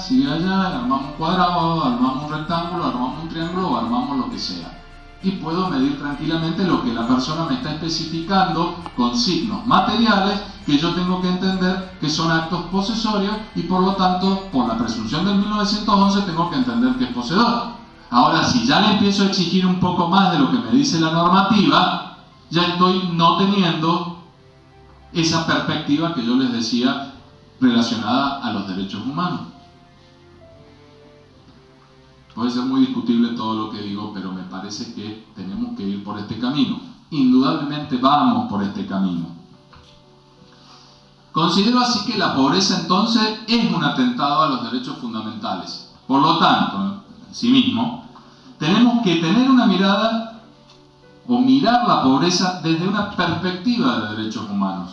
armamos un cuadrado, armamos un rectángulo, armamos un triángulo o armamos lo que sea. Y puedo medir tranquilamente lo que la persona me está especificando con signos materiales que yo tengo que entender que son actos posesorios y por lo tanto, por la presunción del 1911, tengo que entender que es poseedor. Ahora, si ya le empiezo a exigir un poco más de lo que me dice la normativa, ya estoy no teniendo esa perspectiva que yo les decía relacionada a los derechos humanos. Puede ser muy discutible todo lo que digo, pero me parece que tenemos que ir por este camino. Indudablemente vamos por este camino. Considero así que la pobreza entonces es un atentado a los derechos fundamentales. Por lo tanto, en sí mismo, tenemos que tener una mirada o mirar la pobreza desde una perspectiva de derechos humanos.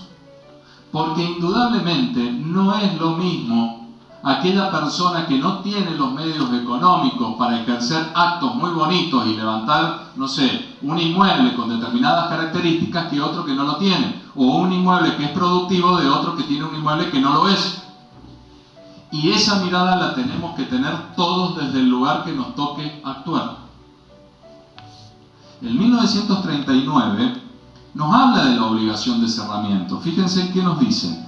Porque indudablemente no es lo mismo aquella persona que no tiene los medios económicos para ejercer actos muy bonitos y levantar, no sé, un inmueble con determinadas características que otro que no lo tiene, o un inmueble que es productivo de otro que tiene un inmueble que no lo es. Y esa mirada la tenemos que tener todos desde el lugar que nos toque actuar. El 1939 nos habla de la obligación de cerramiento. Fíjense qué nos dice.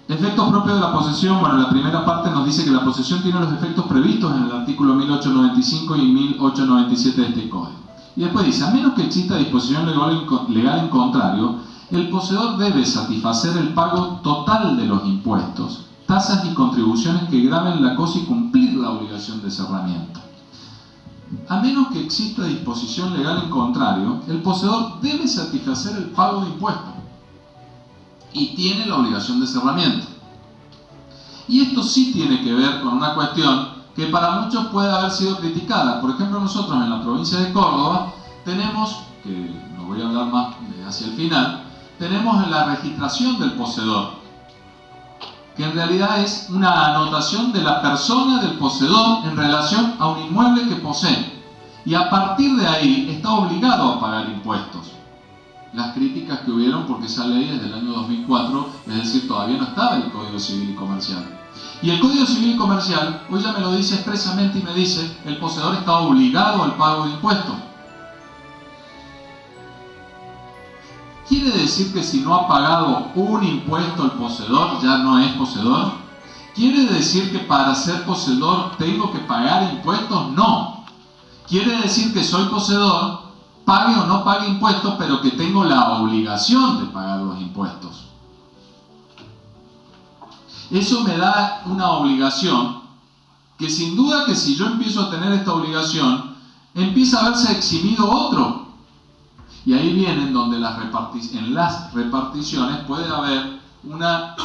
Efectos propios de la posesión. Bueno, la primera parte nos dice que la posesión tiene los efectos previstos en el artículo 1895 y 1897 de este código. Y después dice, a menos que exista disposición legal en contrario, el poseedor debe satisfacer el pago total de los impuestos, tasas y contribuciones que graven la cosa y cumplir la obligación de cerramiento. A menos que exista disposición legal en contrario, el poseedor debe satisfacer el pago de impuestos y tiene la obligación de cerramiento. Y esto sí tiene que ver con una cuestión que para muchos puede haber sido criticada. Por ejemplo, nosotros en la provincia de Córdoba tenemos, que lo voy a hablar más hacia el final, tenemos la registración del poseedor, que en realidad es una anotación de la persona del poseedor en relación a un inmueble que posee. Y a partir de ahí está obligado a pagar impuestos. Las críticas que hubieron porque esa ley es del año 2004, es decir, todavía no estaba el Código Civil y Comercial. Y el Código Civil y Comercial hoy ya me lo dice expresamente y me dice el poseedor está obligado al pago de impuestos. ¿Quiere decir que si no ha pagado un impuesto el poseedor ya no es poseedor? ¿Quiere decir que para ser poseedor tengo que pagar impuestos? No. Quiere decir que soy poseedor, pague o no pague impuestos, pero que tengo la obligación de pagar los impuestos. Eso me da una obligación que sin duda que si yo empiezo a tener esta obligación, empieza a verse eximido otro. Y ahí vienen donde en las reparticiones puede haber una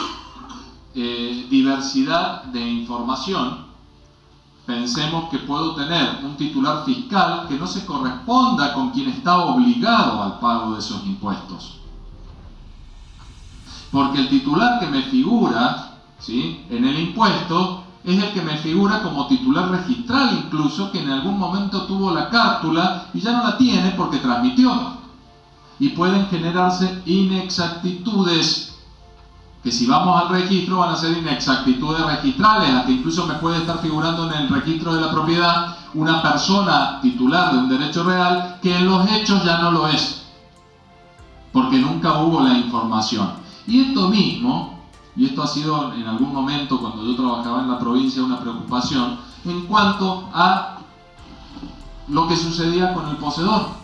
diversidad de información. Pensemos que puedo tener un titular fiscal que no se corresponda con quien está obligado al pago de esos impuestos. Porque el titular que me figura, ¿sí?, en el impuesto es el que me figura como titular registral, incluso que en algún momento tuvo la cártula y ya no la tiene porque transmitió. Y pueden generarse inexactitudes que si vamos al registro van a ser inexactitudes registrales, hasta incluso me puede estar figurando en el registro de la propiedad una persona titular de un derecho real que en los hechos ya no lo es, porque nunca hubo la información. Y esto mismo, y esto ha sido en algún momento cuando yo trabajaba en la provincia una preocupación en cuanto a lo que sucedía con el poseedor.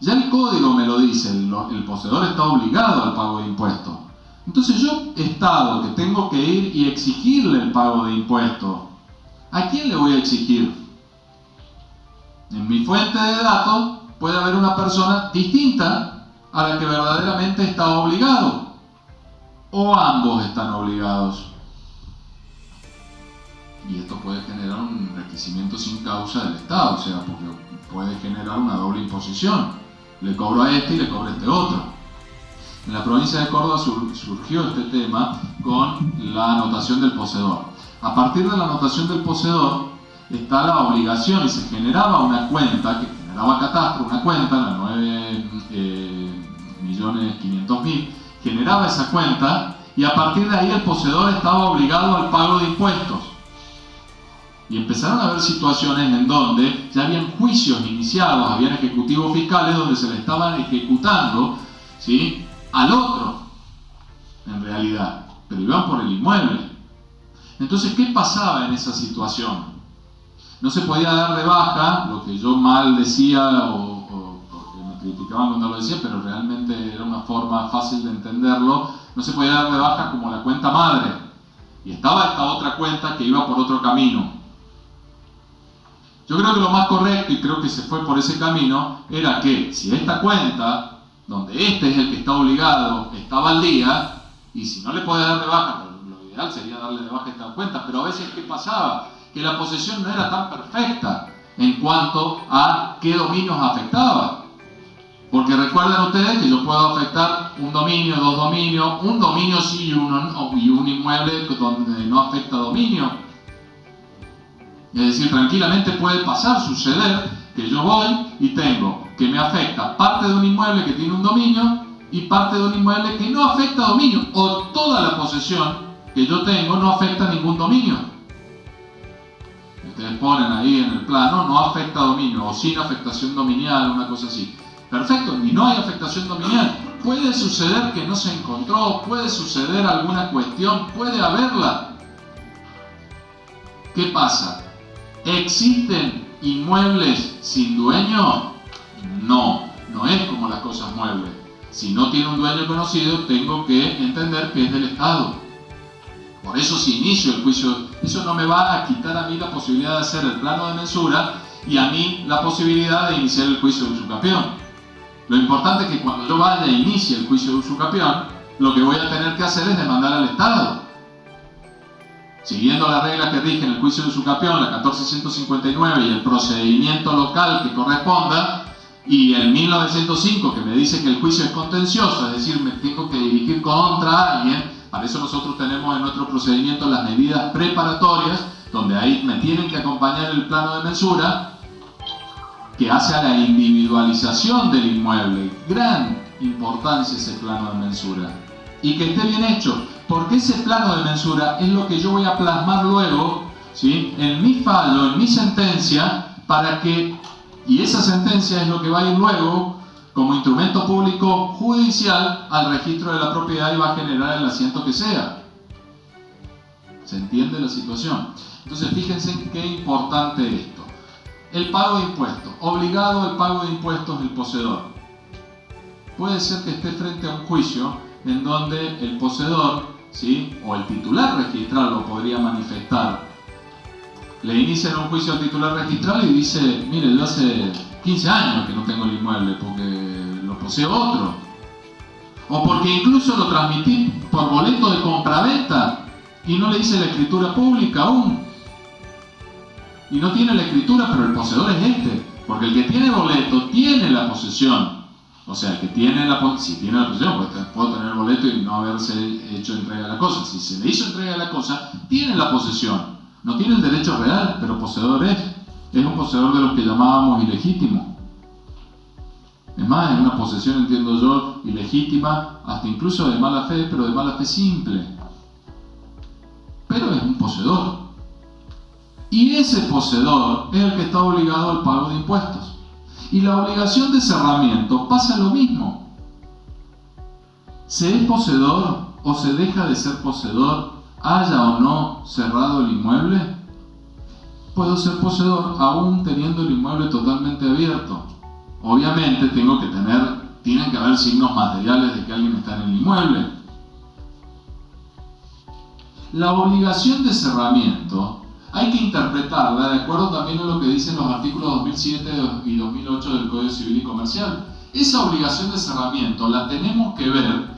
Ya el código me lo dice, el poseedor está obligado al pago de impuestos. Entonces yo, Estado, que tengo que ir y exigirle el pago de impuestos, ¿a quién le voy a exigir? En mi fuente de datos puede haber una persona distinta a la que verdaderamente está obligado, o ambos están obligados. Y esto puede generar un enriquecimiento sin causa del Estado, o sea, porque puede generar una doble imposición. Le cobro a este y le cobro a este otro. En la provincia de Córdoba surgió este tema con la anotación del poseedor. A partir de la anotación del poseedor está la obligación y se generaba una cuenta, que generaba Catastro, una cuenta, la 9.500.000, generaba esa cuenta y a partir de ahí el poseedor estaba obligado al pago de impuestos. Y empezaron a haber situaciones en donde ya habían juicios iniciados, habían ejecutivos fiscales donde se le estaban ejecutando, ¿sí?, al otro, en realidad, pero iban por el inmueble. Entonces, ¿qué pasaba en esa situación? No se podía dar de baja, lo que yo mal decía o porque me criticaban cuando lo decía, pero realmente era una forma fácil de entenderlo. No se podía dar de baja como la cuenta madre. Y estaba esta otra cuenta que iba por otro camino. Yo creo que lo más correcto, y creo que se fue por ese camino, era que si esta cuenta, donde este es el que está obligado, estaba al día, y si no le podía dar de baja, lo ideal sería darle de baja esta cuenta, pero a veces ¿qué pasaba? Que la posesión no era tan perfecta en cuanto a qué dominios afectaba. Porque recuerden ustedes que yo puedo afectar un dominio, dos dominios, un dominio sí y un inmueble donde no afecta dominio. Es decir, tranquilamente puede suceder que yo voy y tengo que me afecta parte de un inmueble que tiene un dominio y parte de un inmueble que no afecta dominio, o toda la posesión que yo tengo no afecta ningún dominio. Ustedes ponen ahí en el plano, no afecta dominio, o sin afectación dominial, una cosa así. Perfecto, y no hay afectación dominial. Puede suceder que no se encontró, puede suceder alguna cuestión, puede haberla. ¿Qué pasa? ¿Existen inmuebles sin dueño? No, no es como las cosas muebles. Si no tiene un dueño conocido, tengo que entender que es del Estado. Por eso si inicio el juicio, eso no me va a quitar a mí la posibilidad de hacer el plano de mensura y a mí la posibilidad de iniciar el juicio de usucapión. Lo importante es que cuando yo vaya e inicie el juicio de usucapión, lo que voy a tener que hacer es demandar al Estado. Siguiendo la regla que rigen el juicio de usucapión, la 1459 y el procedimiento local que corresponda, y el 1905 que me dice que el juicio es contencioso, es decir, me tengo que dirigir contra alguien. Para eso nosotros tenemos en nuestro procedimiento las medidas preparatorias, donde ahí me tienen que acompañar el plano de mensura, que hace a la individualización del inmueble. Gran importancia ese plano de mensura. Y que esté bien hecho, porque ese plano de mensura es lo que yo voy a plasmar luego, ¿sí?, en mi fallo, en mi sentencia, para que, y esa sentencia es lo que va a ir luego como instrumento público judicial al registro de la propiedad y va a generar el asiento que sea. ¿Se entiende la situación? Entonces fíjense qué importante esto. El pago de impuestos. Obligado al pago de impuestos el poseedor. Puede ser que esté frente a un juicio en donde el poseedor, ¿sí?, o el titular registral lo podría manifestar. Le inician un juicio al titular registral y dice: mire, yo hace 15 años que no tengo el inmueble porque lo posee otro. O porque incluso lo transmití por boleto de compraventa y no le hice la escritura pública aún. Y no tiene la escritura, pero el poseedor es este. Porque el que tiene boleto tiene la posesión. O sea, el que tiene si tiene la posesión, pues puedo tener el boleto y no haberse hecho entrega de la cosa. Si se le hizo entrega de la cosa, tiene la posesión. No tiene el derecho real, pero poseedor es. Es un poseedor de los que llamábamos ilegítimo. Es más, es una posesión, entiendo yo, ilegítima, hasta incluso de mala fe, pero de mala fe simple. Pero es un poseedor. Y ese poseedor es el que está obligado al pago de impuestos. Y la obligación de cerramiento pasa lo mismo. ¿Se es poseedor o se deja de ser poseedor, haya o no cerrado el inmueble? Puedo ser poseedor aún teniendo el inmueble totalmente abierto. Obviamente tienen que haber signos materiales de que alguien está en el inmueble. La obligación de cerramiento hay que interpretarla de acuerdo también a lo que dicen los artículos 2007 y 2008 del Código Civil y Comercial. Esa obligación de cerramiento la tenemos que ver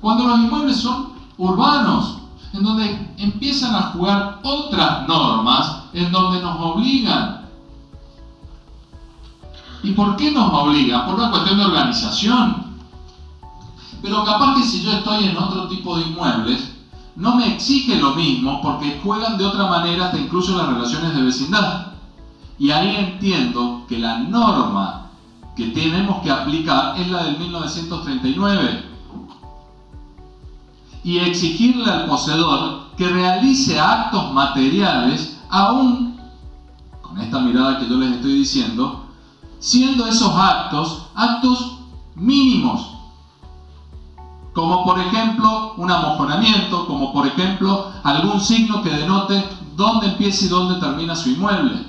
cuando los inmuebles son urbanos, en donde empiezan a jugar otras normas, en donde nos obligan. ¿Y por qué nos obligan? Por una cuestión de organización. Pero capaz que si yo estoy en otro tipo de inmuebles, no me exige lo mismo porque juegan de otra manera hasta incluso las relaciones de vecindad. Y ahí entiendo que la norma que tenemos que aplicar es la del 1939. Y exigirle al poseedor que realice actos materiales, aún con esta mirada que yo les estoy diciendo, siendo esos actos mínimos. Como por ejemplo un amojonamiento, como por ejemplo algún signo que denote dónde empieza y dónde termina su inmueble.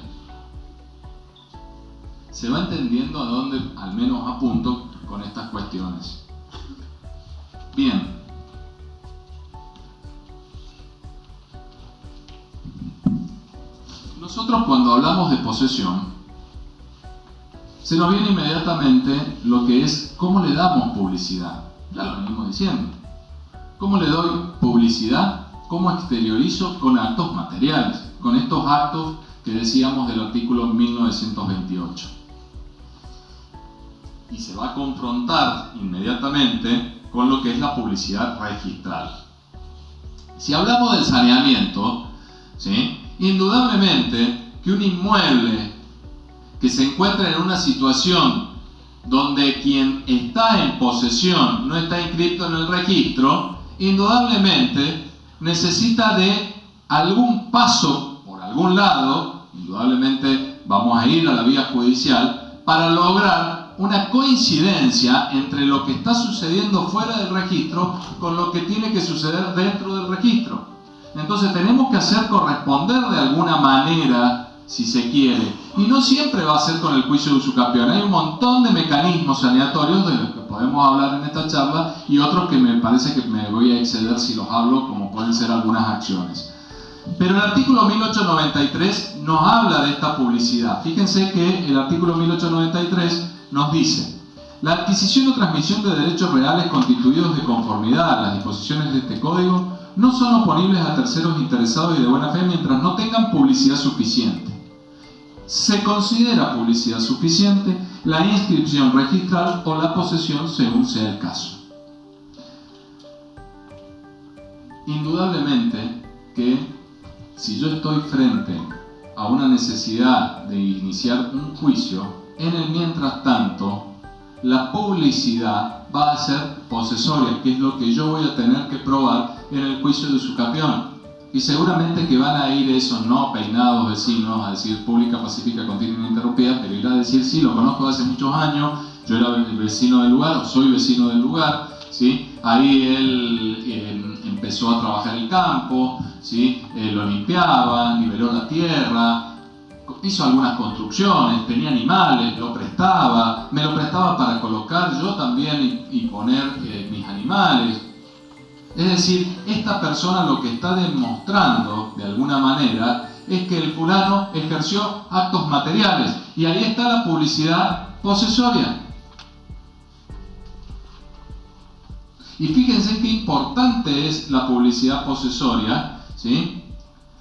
Se va entendiendo a dónde al menos apunto con estas cuestiones. Bien. Nosotros cuando hablamos de posesión, se nos viene inmediatamente lo que es cómo le damos publicidad. Ya lo venimos diciendo. ¿Cómo le doy publicidad? ¿Cómo exteriorizo? Con actos materiales, con estos actos que decíamos del artículo 1928. Y se va a confrontar inmediatamente con lo que es la publicidad registral. Si hablamos del saneamiento, ¿sí? Indudablemente que un inmueble que se encuentra en una situación donde quien está en posesión no está inscrito en el registro, indudablemente necesita de algún paso por algún lado, indudablemente vamos a ir a la vía judicial, para lograr una coincidencia entre lo que está sucediendo fuera del registro con lo que tiene que suceder dentro del registro. Entonces tenemos que hacer corresponder de alguna manera, si se quiere, y no siempre va a ser con el juicio de usucapión. Hay un montón de mecanismos saneatorios de los que podemos hablar en esta charla y otros que me parece que me voy a exceder si los hablo, como pueden ser algunas acciones. Pero el artículo 1893 nos habla de esta publicidad. Fíjense que el artículo 1893 nos dice: la adquisición o transmisión de derechos reales constituidos de conformidad a las disposiciones de este código no son oponibles a terceros interesados y de buena fe mientras no tengan publicidad suficiente. Se considera publicidad suficiente la inscripción registral o la posesión según sea el caso. Indudablemente que si yo estoy frente a una necesidad de iniciar un juicio, en el mientras tanto, la publicidad va a ser posesoria, que es lo que yo voy a tener que probar en el juicio de usucapión. Y seguramente que van a ir esos no peinados vecinos a decir pública, pacífica, continua e ininterrumpida, pero ir a decir sí, lo conozco hace muchos años, yo era vecino del lugar, o soy vecino del lugar, ¿sí? Ahí él empezó a trabajar el campo, ¿sí? Lo limpiaba, niveló la tierra, hizo algunas construcciones, tenía animales, lo prestaba, me lo prestaba para colocar yo también y poner mis animales. Es decir, esta persona lo que está demostrando de alguna manera es que el fulano ejerció actos materiales, y ahí está la publicidad posesoria. Y fíjense qué importante es la publicidad posesoria, ¿sí?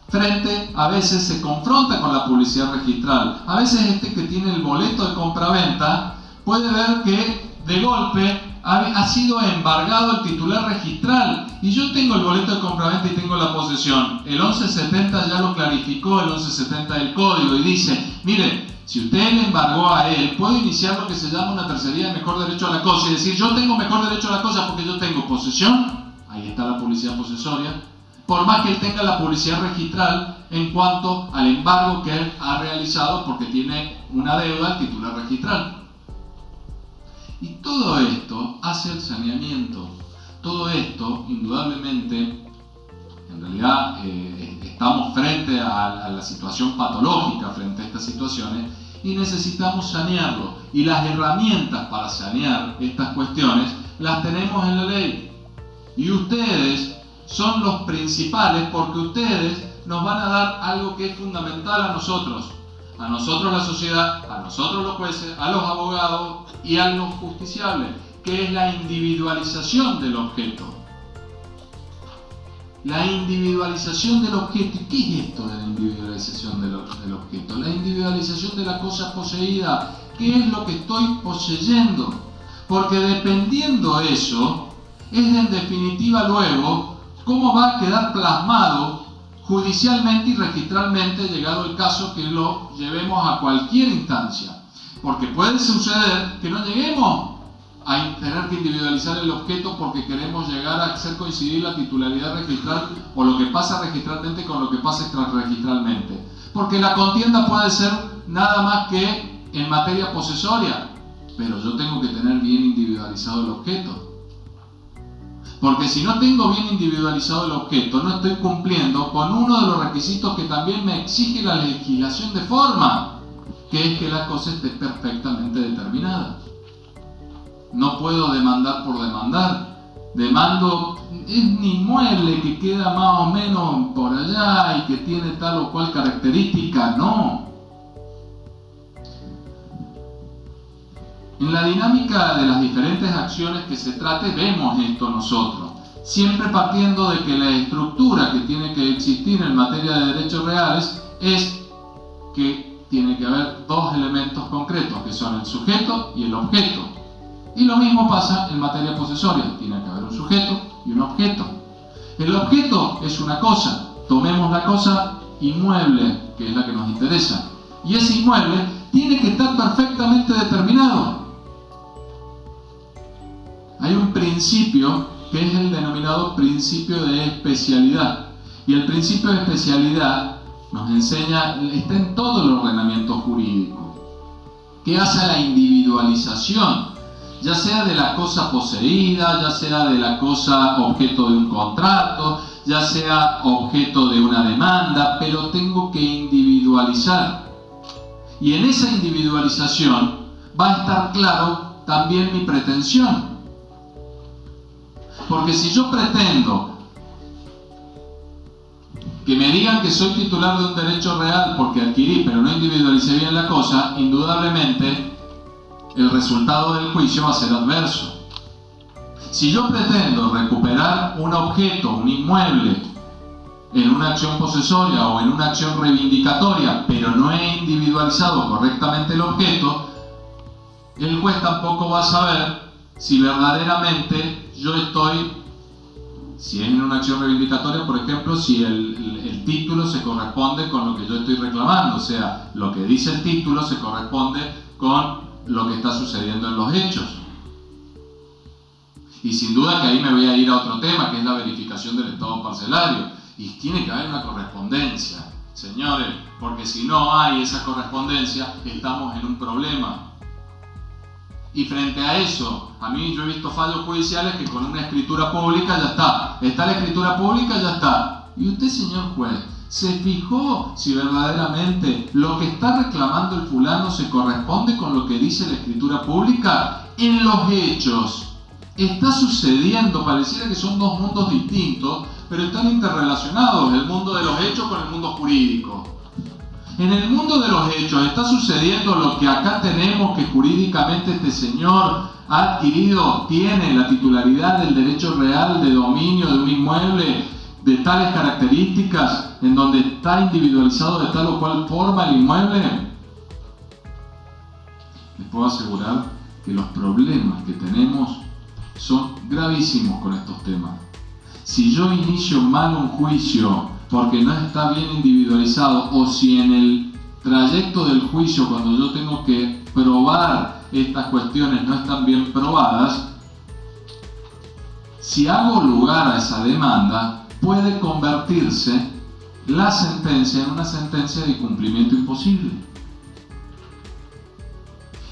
Frente, a veces se confronta con la publicidad registral. A veces este que tiene el boleto de compraventa puede ver que de golpe ha sido embargado el titular registral, y yo tengo el boleto de compraventa y tengo la posesión. El 1170 ya lo clarificó, el 1170 del código, y dice: mire, si usted le embargó a él, puedo iniciar lo que se llama una tercería de mejor derecho a la cosa, y decir: yo tengo mejor derecho a la cosa porque yo tengo posesión. Ahí está la publicidad posesoria, por más que él tenga la publicidad registral en cuanto al embargo que él ha realizado porque tiene una deuda al titular registral. Y todo esto hace el saneamiento. Todo esto, indudablemente, en realidad estamos frente a la situación patológica, frente a estas situaciones, y necesitamos sanearlo. Y las herramientas para sanear estas cuestiones las tenemos en la ley. Y ustedes, son los principales porque ustedes nos van a dar algo que es fundamental a nosotros la sociedad, a nosotros los jueces, a los abogados y a los justiciables, que es la individualización del objeto. La individualización del objeto. ¿Qué es esto de la individualización del objeto? La individualización de la cosa poseída. ¿Qué es lo que estoy poseyendo? Porque dependiendo eso, es en definitiva luego cómo va a quedar plasmado judicialmente y registralmente, llegado el caso que lo llevemos a cualquier instancia. Porque puede suceder que no lleguemos a tener que individualizar el objeto porque queremos llegar a hacer coincidir la titularidad registral o lo que pasa registralmente con lo que pasa extrarregistralmente. Porque la contienda puede ser nada más que en materia posesoria, pero yo tengo que tener bien individualizado el objeto. Porque si no tengo bien individualizado el objeto, no estoy cumpliendo con uno de los requisitos que también me exige la legislación de forma, que es que la cosa esté perfectamente determinada. No puedo demandar por demandar. Demando es un inmueble que queda más o menos por allá y que tiene tal o cual característica. No. En la dinámica de las diferentes acciones que se trate, vemos esto nosotros. Siempre partiendo de que la estructura que tiene que existir en materia de derechos reales es que tiene que haber dos elementos concretos, que son el sujeto y el objeto. Y lo mismo pasa en materia posesoria. Tiene que haber un sujeto y un objeto. El objeto es una cosa. Tomemos la cosa inmueble, que es la que nos interesa. Y ese inmueble tiene que estar perfectamente determinado. Hay un principio que es el denominado principio de especialidad. Y el principio de especialidad nos enseña, está en todo el ordenamiento jurídico, que hace la individualización, ya sea de la cosa poseída, ya sea de la cosa objeto de un contrato, ya sea objeto de una demanda, pero tengo que individualizar. Y en esa individualización va a estar claro también mi pretensión. Porque si yo pretendo que me digan que soy titular de un derecho real porque adquirí pero no individualicé bien la cosa, indudablemente el resultado del juicio va a ser adverso. Si yo pretendo recuperar un objeto, un inmueble, en una acción posesoria o en una acción reivindicatoria, pero no he individualizado correctamente el objeto, el juez tampoco va a saber si verdaderamente yo estoy, si es en una acción reivindicatoria, por ejemplo, si el título se corresponde con lo que yo estoy reclamando, o sea, lo que dice el título se corresponde con lo que está sucediendo en los hechos. Y sin duda que ahí me voy a ir a otro tema, que es la verificación del estado parcelario. Y tiene que haber una correspondencia, señores, porque si no hay esa correspondencia, estamos en un problema. Y frente a eso, yo he visto fallos judiciales que con una escritura pública ya está. Está la escritura pública, ya está. Y usted, señor juez, ¿se fijó si verdaderamente lo que está reclamando el fulano se corresponde con lo que dice la escritura pública? En los hechos está sucediendo, pareciera que son dos mundos distintos, pero están interrelacionados, el mundo de los hechos con el mundo jurídico. En el mundo de los hechos está sucediendo lo que acá tenemos, que jurídicamente este señor ha adquirido, tiene la titularidad del derecho real de dominio de un inmueble de tales características, en donde está individualizado de tal o cual forma el inmueble. Les puedo asegurar que los problemas que tenemos son gravísimos con estos temas. Si yo inicio mal un juicio porque no está bien individualizado, o si en el trayecto del juicio, cuando yo tengo que probar estas cuestiones, no están bien probadas, si hago lugar a esa demanda, puede convertirse la sentencia en una sentencia de cumplimiento imposible.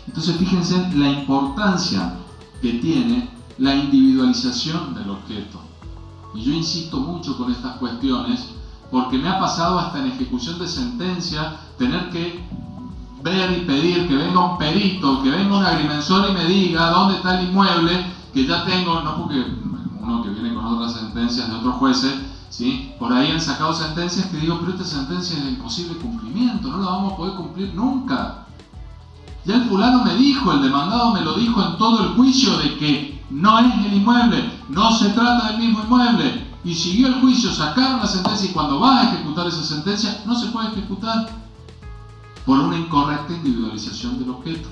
Entonces fíjense la importancia que tiene la individualización del objeto. Y yo insisto mucho con estas cuestiones porque me ha pasado hasta en ejecución de sentencia tener que ver y pedir que venga un perito, que venga un agrimensor y me diga dónde está el inmueble que ya tengo, no porque uno que viene con otra sentencia sentencias de otros jueces, ¿sí? Por ahí han sacado sentencias que digo, pero esta sentencia es de imposible cumplimiento, no la vamos a poder cumplir nunca. Ya el fulano me dijo, el demandado me lo dijo en todo el juicio de que no es el inmueble, no se trata del mismo inmueble. Y siguió el juicio, sacaron la sentencia y cuando vas a ejecutar esa sentencia no se puede ejecutar por una incorrecta individualización del objeto.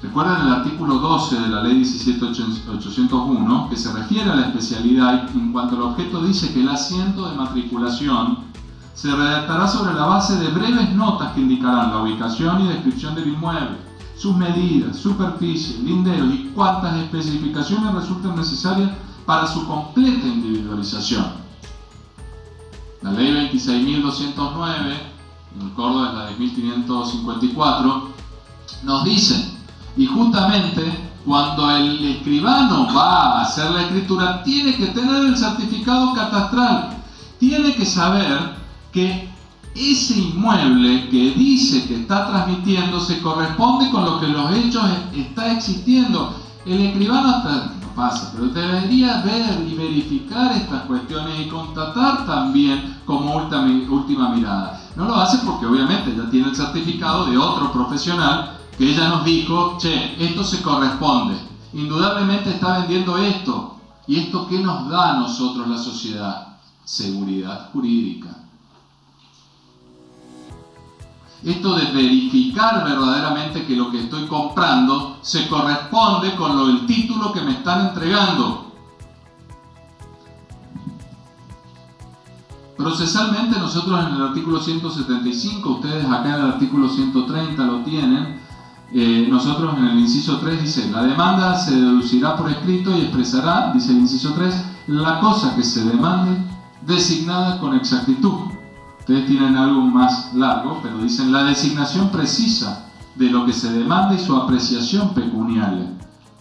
Recuerden el artículo 12 de la ley 17.801 que se refiere a la especialidad y en cuanto al objeto dice que el asiento de matriculación se redactará sobre la base de breves notas que indicarán la ubicación y descripción del inmueble, sus medidas, superficie, linderos y cuantas especificaciones resulten necesarias para su completa individualización. La ley 26.209, en Córdoba es la de 1554, nos dice, y justamente cuando el escribano va a hacer la escritura, tiene que tener el certificado catastral, tiene que saber que ese inmueble que dice que está transmitiendo se corresponde con lo que los hechos está existiendo. El escribano hasta no pasa, pero debería ver y verificar estas cuestiones y constatar también como última mirada. No lo hace porque obviamente ya tiene el certificado de otro profesional que ella nos dijo, che, esto se corresponde, indudablemente está vendiendo esto. ¿Y esto qué nos da a nosotros la sociedad? Seguridad jurídica. Esto de verificar verdaderamente que lo que estoy comprando se corresponde con el título que me están entregando. Procesalmente nosotros en el artículo 175, ustedes acá en el artículo 130 lo tienen, nosotros en el inciso 3 dice, la demanda se deducirá por escrito y expresará, dice el inciso 3, la cosa que se demande designada con exactitud. Ustedes tienen algo más largo, pero dicen la designación precisa de lo que se demanda y su apreciación pecuniaria.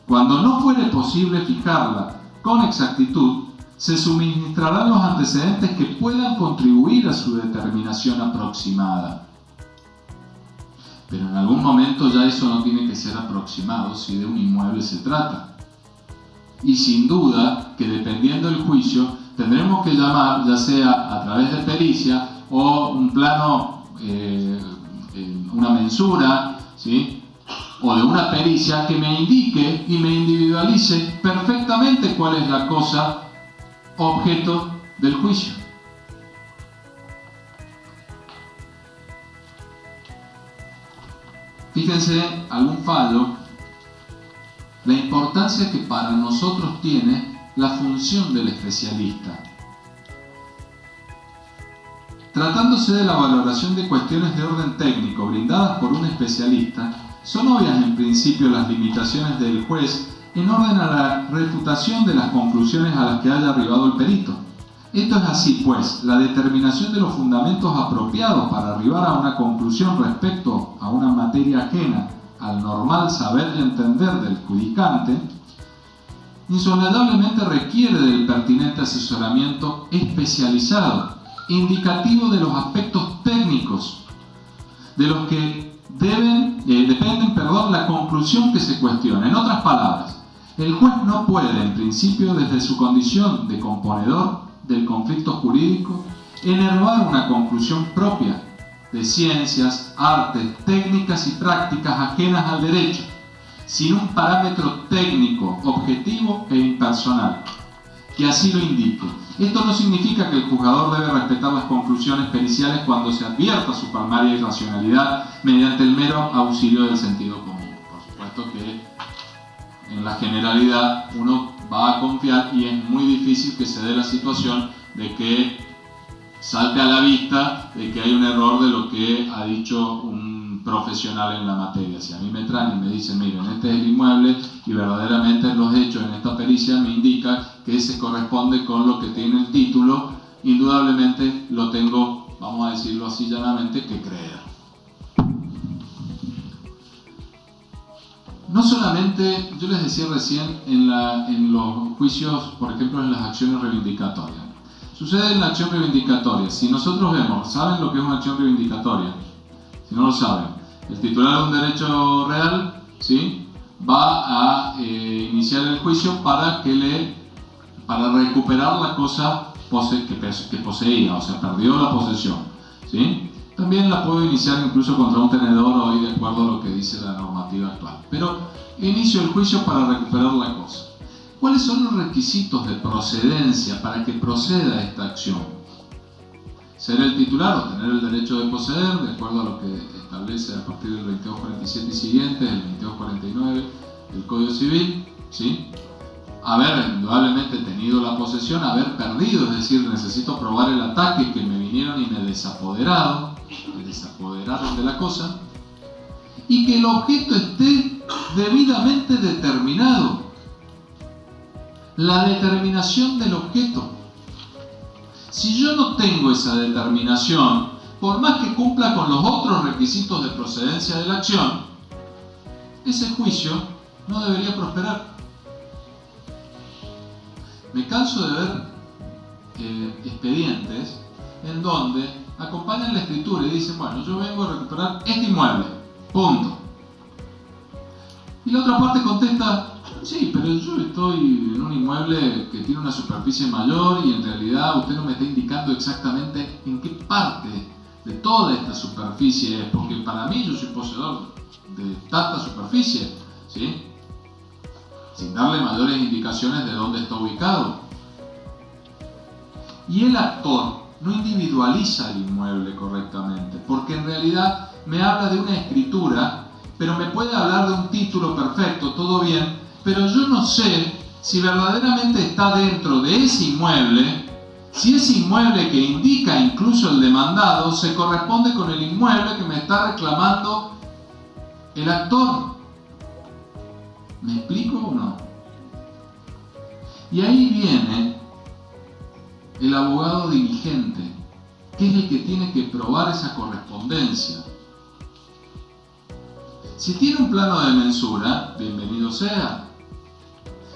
Cuando no fuere posible fijarla con exactitud, se suministrarán los antecedentes que puedan contribuir a su determinación aproximada. Pero en algún momento ya eso no tiene que ser aproximado si de un inmueble se trata. Y sin duda que dependiendo del juicio tendremos que llamar, ya sea a través de pericia o un plano, una mensura, ¿sí? O de una pericia que me indique y me individualice perfectamente cuál es la cosa objeto del juicio. Fíjense algún fallo, la importancia que para nosotros tiene la función del especialista. Tratándose de la valoración de cuestiones de orden técnico brindadas por un especialista, son obvias en principio las limitaciones del juez en orden a la refutación de las conclusiones a las que haya arribado el perito. Esto es así, pues, la determinación de los fundamentos apropiados para arribar a una conclusión respecto a una materia ajena al normal saber y entender del judicante, insoslayablemente requiere del pertinente asesoramiento especializado, indicativo de los aspectos técnicos de los que dependen la conclusión que se cuestiona. En otras palabras, el juez no puede, en principio, desde su condición de componedor del conflicto jurídico, enervar una conclusión propia de ciencias, artes, técnicas y prácticas ajenas al derecho, sin un parámetro técnico, objetivo e impersonal, que así lo indique. Esto no significa que el juzgador debe respetar las conclusiones periciales cuando se advierta su palmaria irracionalidad mediante el mero auxilio del sentido común. Por supuesto que en la generalidad uno va a confiar y es muy difícil que se dé la situación de que salte a la vista de que hay un error de lo que ha dicho un profesional en la materia. Si a mí me traen y me dicen, miren, este es el inmueble y verdaderamente los hechos en esta pericia me indican que se corresponde con lo que tiene el título, indudablemente lo tengo, vamos a decirlo así llanamente, que creer. No solamente, yo les decía recién, en los juicios, por ejemplo, en las acciones reivindicatorias. Sucede en la acción reivindicatoria. Si nosotros vemos, ¿saben lo que es una acción reivindicatoria? Si no lo saben, el titular de un derecho real, ¿sí? va a iniciar el juicio para recuperar la cosa que poseía, o sea, perdió la posesión, ¿sí? También la puedo iniciar incluso contra un tenedor hoy, de acuerdo a lo que dice la normativa actual. Pero inicio el juicio para recuperar la cosa. ¿Cuáles son los requisitos de procedencia para que proceda esta acción? Ser el titular o tener el derecho de poseer, de acuerdo a lo que establece a partir del 2247 y siguientes, el 2249 del Código Civil, ¿sí? Haber indudablemente tenido la posesión, haber perdido, es decir, necesito probar el ataque, que me vinieron y me desapoderaron de la cosa, y que el objeto esté debidamente determinado. La determinación del objeto. Si yo no tengo esa determinación, por más que cumpla con los otros requisitos de procedencia de la acción, ese juicio no debería prosperar. Me canso de ver expedientes en donde acompañan la escritura y dicen, bueno, yo vengo a recuperar este inmueble, punto. Y la otra parte contesta, sí, pero yo estoy en un inmueble que tiene una superficie mayor y en realidad usted no me está indicando exactamente en qué parte de toda esta superficie es, porque para mí yo soy poseedor de tanta superficie, ¿sí? Sin darle mayores indicaciones de dónde está ubicado. Y el actor no individualiza el inmueble correctamente, porque en realidad me habla de una escritura, pero me puede hablar de un título perfecto, todo bien, pero yo no sé si verdaderamente está dentro de ese inmueble, si ese inmueble que indica incluso el demandado se corresponde con el inmueble que me está reclamando el actor. ¿Me explico o no? Y ahí viene el abogado diligente, que es el que tiene que probar esa correspondencia. Si tiene un plano de mensura, bienvenido sea.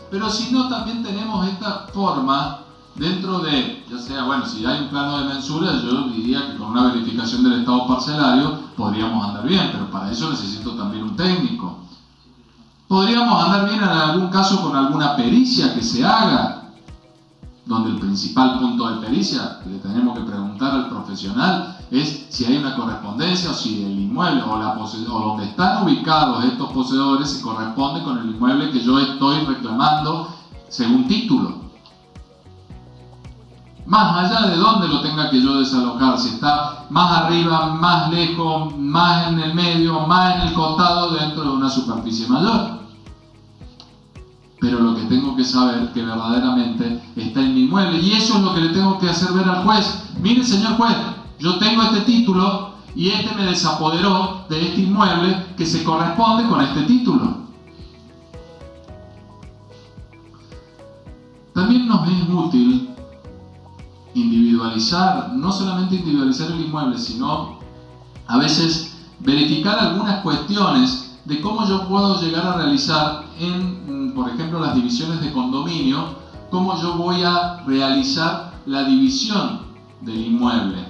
Pero si no, también tenemos esta forma dentro de, ya sea, bueno, si hay un plano de mensura, yo diría que con una verificación del estado parcelario podríamos andar bien, pero para eso necesito también un técnico. Podríamos andar bien en algún caso con alguna pericia que se haga, donde el principal punto de pericia que le tenemos que preguntar al profesional es si hay una correspondencia o si el inmueble o donde están ubicados estos poseedores se corresponde con el inmueble que yo estoy reclamando según título. Más allá de dónde lo tenga que yo desalojar, si está más arriba, más lejos, más en el medio, más en el costado, dentro de una superficie mayor. Pero lo que tengo que saber es que verdaderamente está en mi inmueble, y eso es lo que le tengo que hacer ver al juez. Mire, señor juez, yo tengo este título y este me desapoderó de este inmueble que se corresponde con este título. También nos es útil individualizar, no solamente individualizar el inmueble, sino a veces verificar algunas cuestiones de cómo yo puedo llegar a realizar por ejemplo, las divisiones de condominio, cómo yo voy a realizar la división del inmueble.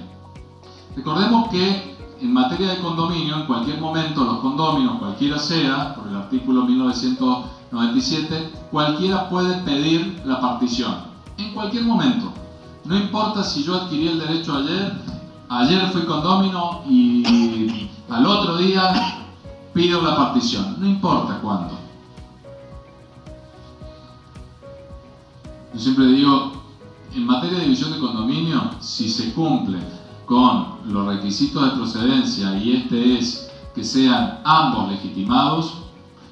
Recordemos que en materia de condominio, en cualquier momento los condóminos, cualquiera sea, por el artículo 1997, cualquiera puede pedir la partición, en cualquier momento. No importa si yo adquirí el derecho ayer fui condómino y al otro día pido la partición, no importa cuándo. Yo siempre digo, en materia de división de condominio, si se cumple con los requisitos de procedencia, y este es que sean ambos legitimados,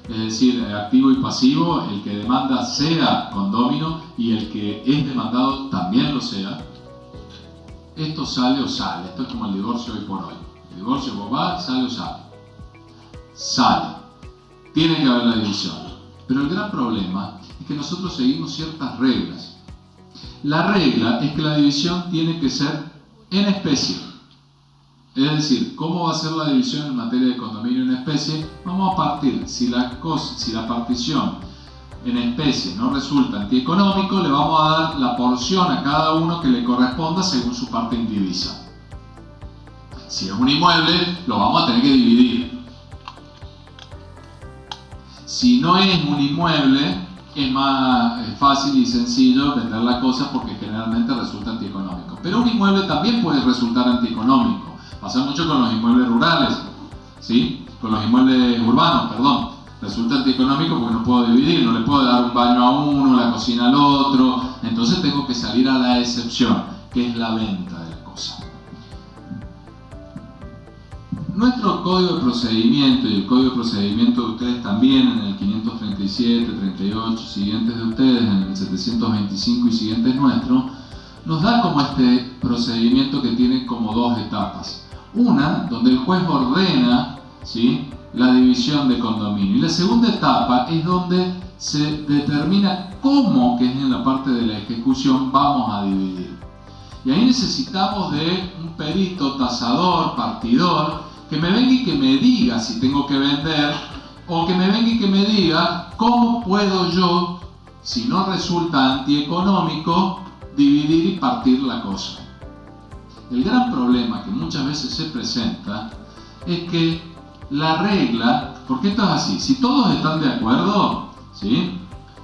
es decir, activo y pasivo, el que demanda sea condómino y el que es demandado también lo sea, esto sale o sale. Esto es como el divorcio hoy por hoy. El divorcio va, sale o sale. Sale. Tiene que haber la división. Pero el gran problema es que nosotros seguimos ciertas reglas. La regla es que la división tiene que ser en especie. Es decir, ¿cómo va a ser la división en materia de condominio en especie? Vamos a partir, si la partición en especie no resulta antieconómico, le vamos a dar la porción a cada uno que le corresponda según su parte indivisa. Si es un inmueble, lo vamos a tener que dividir. Si no es un inmueble, es más fácil y sencillo vender la cosa porque generalmente resulta antieconómico. Pero un inmueble también puede resultar antieconómico. Pasa mucho con los inmuebles rurales, ¿sí? Con los inmuebles urbanos, perdón. Resulta antieconómico porque no puedo dividir, no le puedo dar un baño a uno, la cocina al otro. Entonces tengo que salir a la excepción, que es la venta de la cosa. Nuestro código de procedimiento y el código de procedimiento de ustedes también, en el 537, 38, siguientes de ustedes, en el 725 y siguientes nuestros, nos da como este procedimiento que tiene como dos etapas. Una, donde el juez ordena, ¿sí?, la división de condominio. Y la segunda etapa es donde se determina cómo, que es en la parte de la ejecución, vamos a dividir. Y ahí necesitamos de un perito, tasador, partidor, que me venga y que me diga si tengo que vender, o que me venga y que me diga cómo puedo yo, si no resulta antieconómico, dividir y partir la cosa. El gran problema que muchas veces se presenta es que la regla, porque esto es así, si todos están de acuerdo, ¿sí?,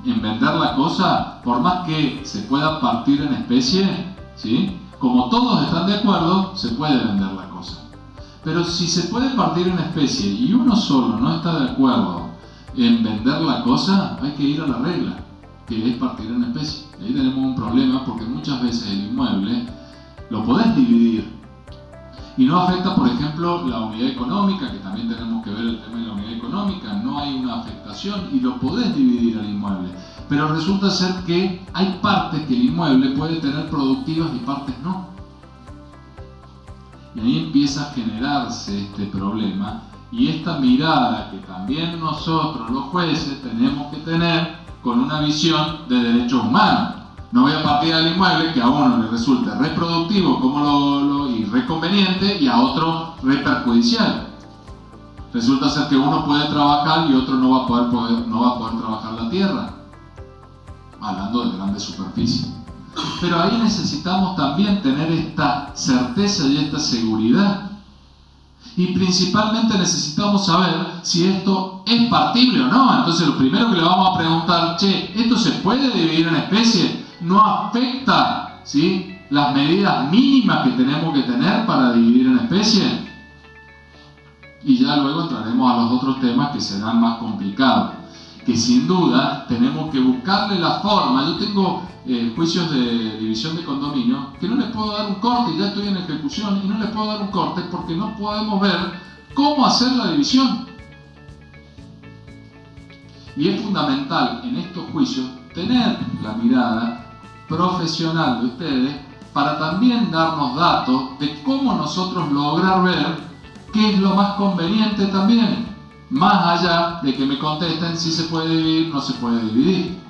en vender la cosa, por más que se pueda partir en especie, ¿sí?, como todos están de acuerdo, se puede vender la cosa. Pero si se puede partir en especie y uno solo no está de acuerdo en vender la cosa, hay que ir a la regla, que es partir en especie. Ahí tenemos un problema porque muchas veces el inmueble lo podés dividir y no afecta, por ejemplo, la unidad económica, que también tenemos que ver el tema de la unidad económica, no hay una afectación y lo podés dividir al inmueble. Pero resulta ser que hay partes que el inmueble puede tener productivas y partes no. Y ahí empieza a generarse este problema y esta mirada que también nosotros, los jueces, tenemos que tener con una visión de derechos humanos. No voy a partir al inmueble que a uno le resulte reproductivo y reconveniente y a otro perjudicial. Resulta ser que uno puede trabajar y otro no va a poder trabajar la tierra, hablando de grandes superficies. Pero ahí necesitamos también tener esta certeza y esta seguridad. Y principalmente necesitamos saber si esto es partible o no. Entonces lo primero que le vamos a preguntar, ¿esto se puede dividir en especie? ¿No afecta, ¿sí?, las medidas mínimas que tenemos que tener para dividir en especie? Y ya luego entraremos a los otros temas que serán más complicados, que sin duda tenemos que buscarle la forma. Yo tengo juicios de división de condominio que no les puedo dar un corte, ya estoy en ejecución y no les puedo dar un corte porque no podemos ver cómo hacer la división. Y es fundamental en estos juicios tener la mirada profesional de ustedes para también darnos datos de cómo nosotros lograr ver qué es lo más conveniente también, más allá de que me contesten si se puede dividir o no se puede dividir.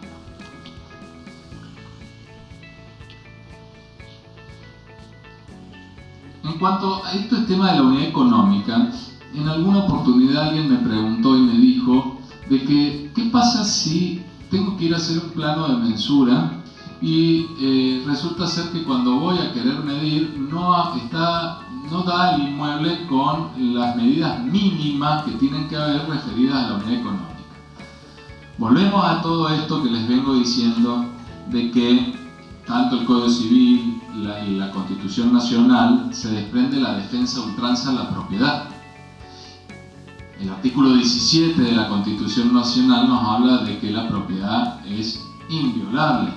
En cuanto a este tema de la unidad económica, en alguna oportunidad alguien me preguntó y me dijo de que ¿qué pasa si tengo que ir a hacer un plano de mensura y resulta ser que cuando voy a querer medir no da el inmueble con las medidas mínimas que tienen que haber referidas a la unidad económica? Volvemos a todo esto que les vengo diciendo de que tanto el Código Civil y la Constitución Nacional se desprende la defensa a ultranza de la propiedad. El artículo 17 de la Constitución Nacional nos habla de que la propiedad es inviolable.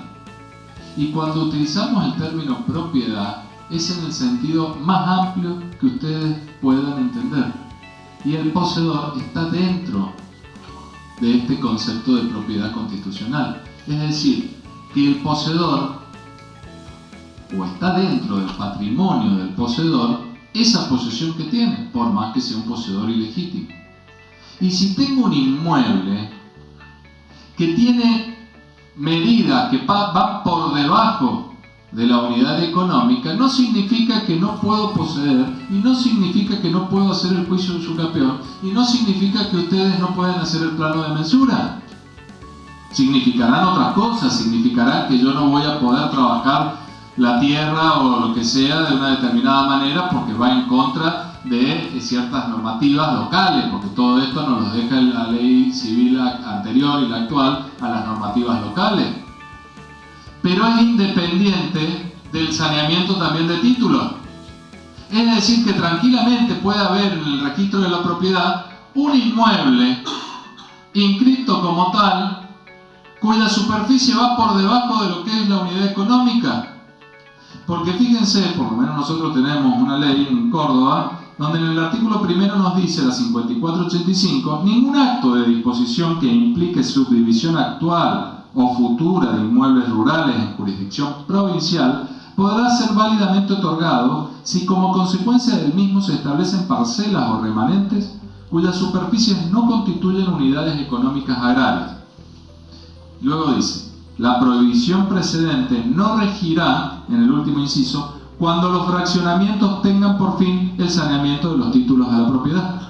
Y cuando utilizamos el término propiedad, es en el sentido más amplio que ustedes puedan entender. Y el poseedor está dentro de este concepto de propiedad constitucional. Es decir, que el poseedor, o está dentro del patrimonio del poseedor, esa posesión que tiene, por más que sea un poseedor ilegítimo. Y si tengo un inmueble que tiene medidas que van por debajo de la unidad económica, no significa que no puedo poseer, y no significa que no puedo hacer el juicio de usucapión, y no significa que ustedes no pueden hacer el plano de mensura. Significarán otras cosas, significarán que yo no voy a poder trabajar la tierra o lo que sea de una determinada manera porque va en contra de ciertas normativas locales, porque todo esto nos lo deja la ley civil anterior y la actual a las normativas locales. Pero es independiente del saneamiento también de títulos. Es decir, que tranquilamente puede haber en el registro de la propiedad un inmueble inscrito como tal, cuya superficie va por debajo de lo que es la unidad económica. Porque fíjense, por lo menos nosotros tenemos una ley en Córdoba, donde en el artículo primero nos dice, la 5485, ningún acto de disposición que implique subdivisión actual o futura de inmuebles rurales en jurisdicción provincial podrá ser válidamente otorgado si como consecuencia del mismo se establecen parcelas o remanentes cuyas superficies no constituyen unidades económicas agrarias. Luego dice, la prohibición precedente no regirá, en el último inciso, cuando los fraccionamientos tengan por fin el saneamiento de los títulos a la propiedad.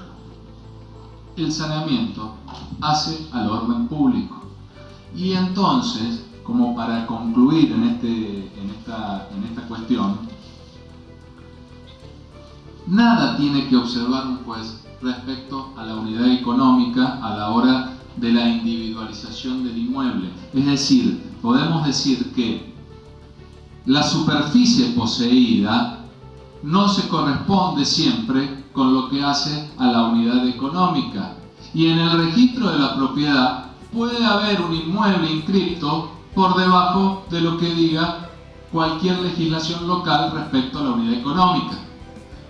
El saneamiento hace al orden público. Y entonces, como para concluir en esta cuestión, nada tiene que observar un juez respecto a la unidad económica a la hora de la individualización del inmueble. Es decir, podemos decir que la superficie poseída no se corresponde siempre con lo que hace a la unidad económica. Y en el registro de la propiedad puede haber un inmueble inscrito por debajo de lo que diga cualquier legislación local respecto a la unidad económica.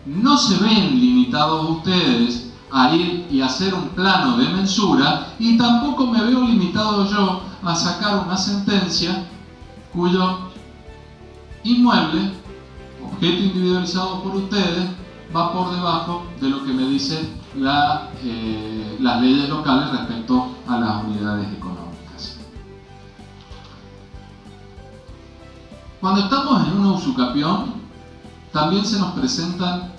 No se ven limitados ustedes a ir y hacer un plano de mensura, y tampoco me veo limitado yo a sacar una sentencia cuyo inmueble, objeto individualizado por ustedes, va por debajo de lo que me dicen las leyes locales respecto a las unidades económicas. Cuando estamos en una usucapión, también se nos presentan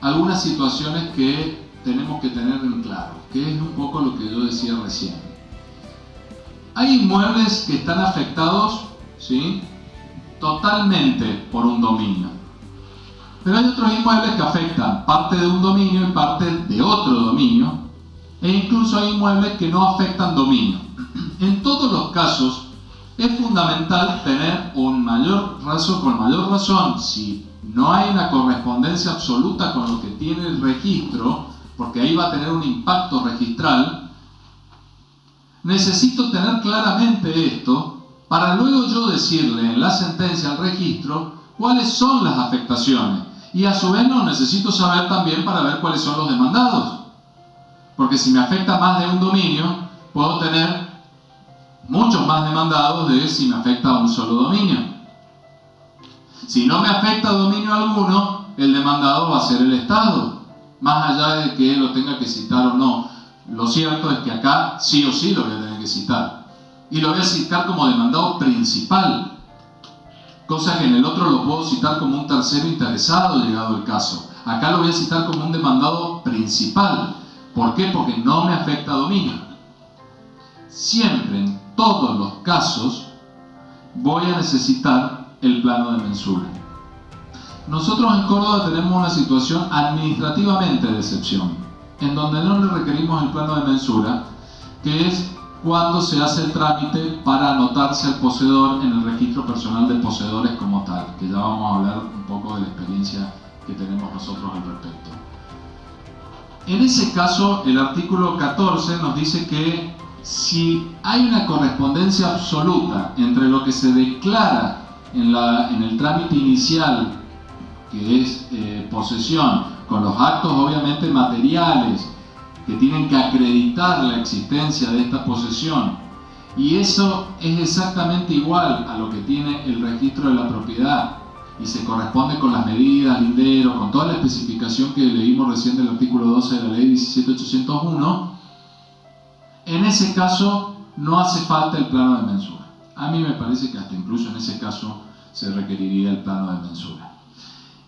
algunas situaciones que tenemos que tener en claro, que es un poco lo que yo decía recién. Hay inmuebles que están afectados, ¿sí?, totalmente por un dominio. Pero hay otros inmuebles que afectan parte de un dominio y parte de otro dominio, e incluso hay inmuebles que no afectan dominio. En todos los casos es fundamental tener con mayor razón, si no hay una correspondencia absoluta con lo que tiene el registro, porque ahí va a tener un impacto registral, necesito tener claramente esto para luego yo decirle en la sentencia al registro cuáles son las afectaciones. Y a su vez lo necesito saber también para ver cuáles son los demandados. Porque si me afecta más de un dominio, puedo tener muchos más demandados de si me afecta a un solo dominio. Si no me afecta a dominio alguno, el demandado va a ser el Estado, más allá de que lo tenga que citar o no. Lo cierto es que acá sí o sí lo voy a tener que citar. Y lo voy a citar como demandado principal. Cosa que en el otro lo puedo citar como un tercero interesado llegado el caso. Acá lo voy a citar como un demandado principal. ¿Por qué? Porque no me afecta a dominio. Siempre, en todos los casos, voy a necesitar el plano de mensura. Nosotros en Córdoba tenemos una situación administrativamente de excepción, en donde no le requerimos el plano de mensura, que es cuando se hace el trámite para anotarse al poseedor en el registro personal de poseedores como tal, que ya vamos a hablar un poco de la experiencia que tenemos nosotros al respecto. En ese caso, el artículo 14 nos dice que si hay una correspondencia absoluta entre lo que se declara en el trámite inicial, que es posesión, con los actos obviamente materiales que tienen que acreditar la existencia de esta posesión, y eso es exactamente igual a lo que tiene el registro de la propiedad y se corresponde con las medidas, linderos, con toda la especificación que leímos recién del artículo 12 de la ley 17.801, en ese caso no hace falta el plano de mensura. A mí me parece que hasta incluso en ese caso se requeriría el plano de mensura.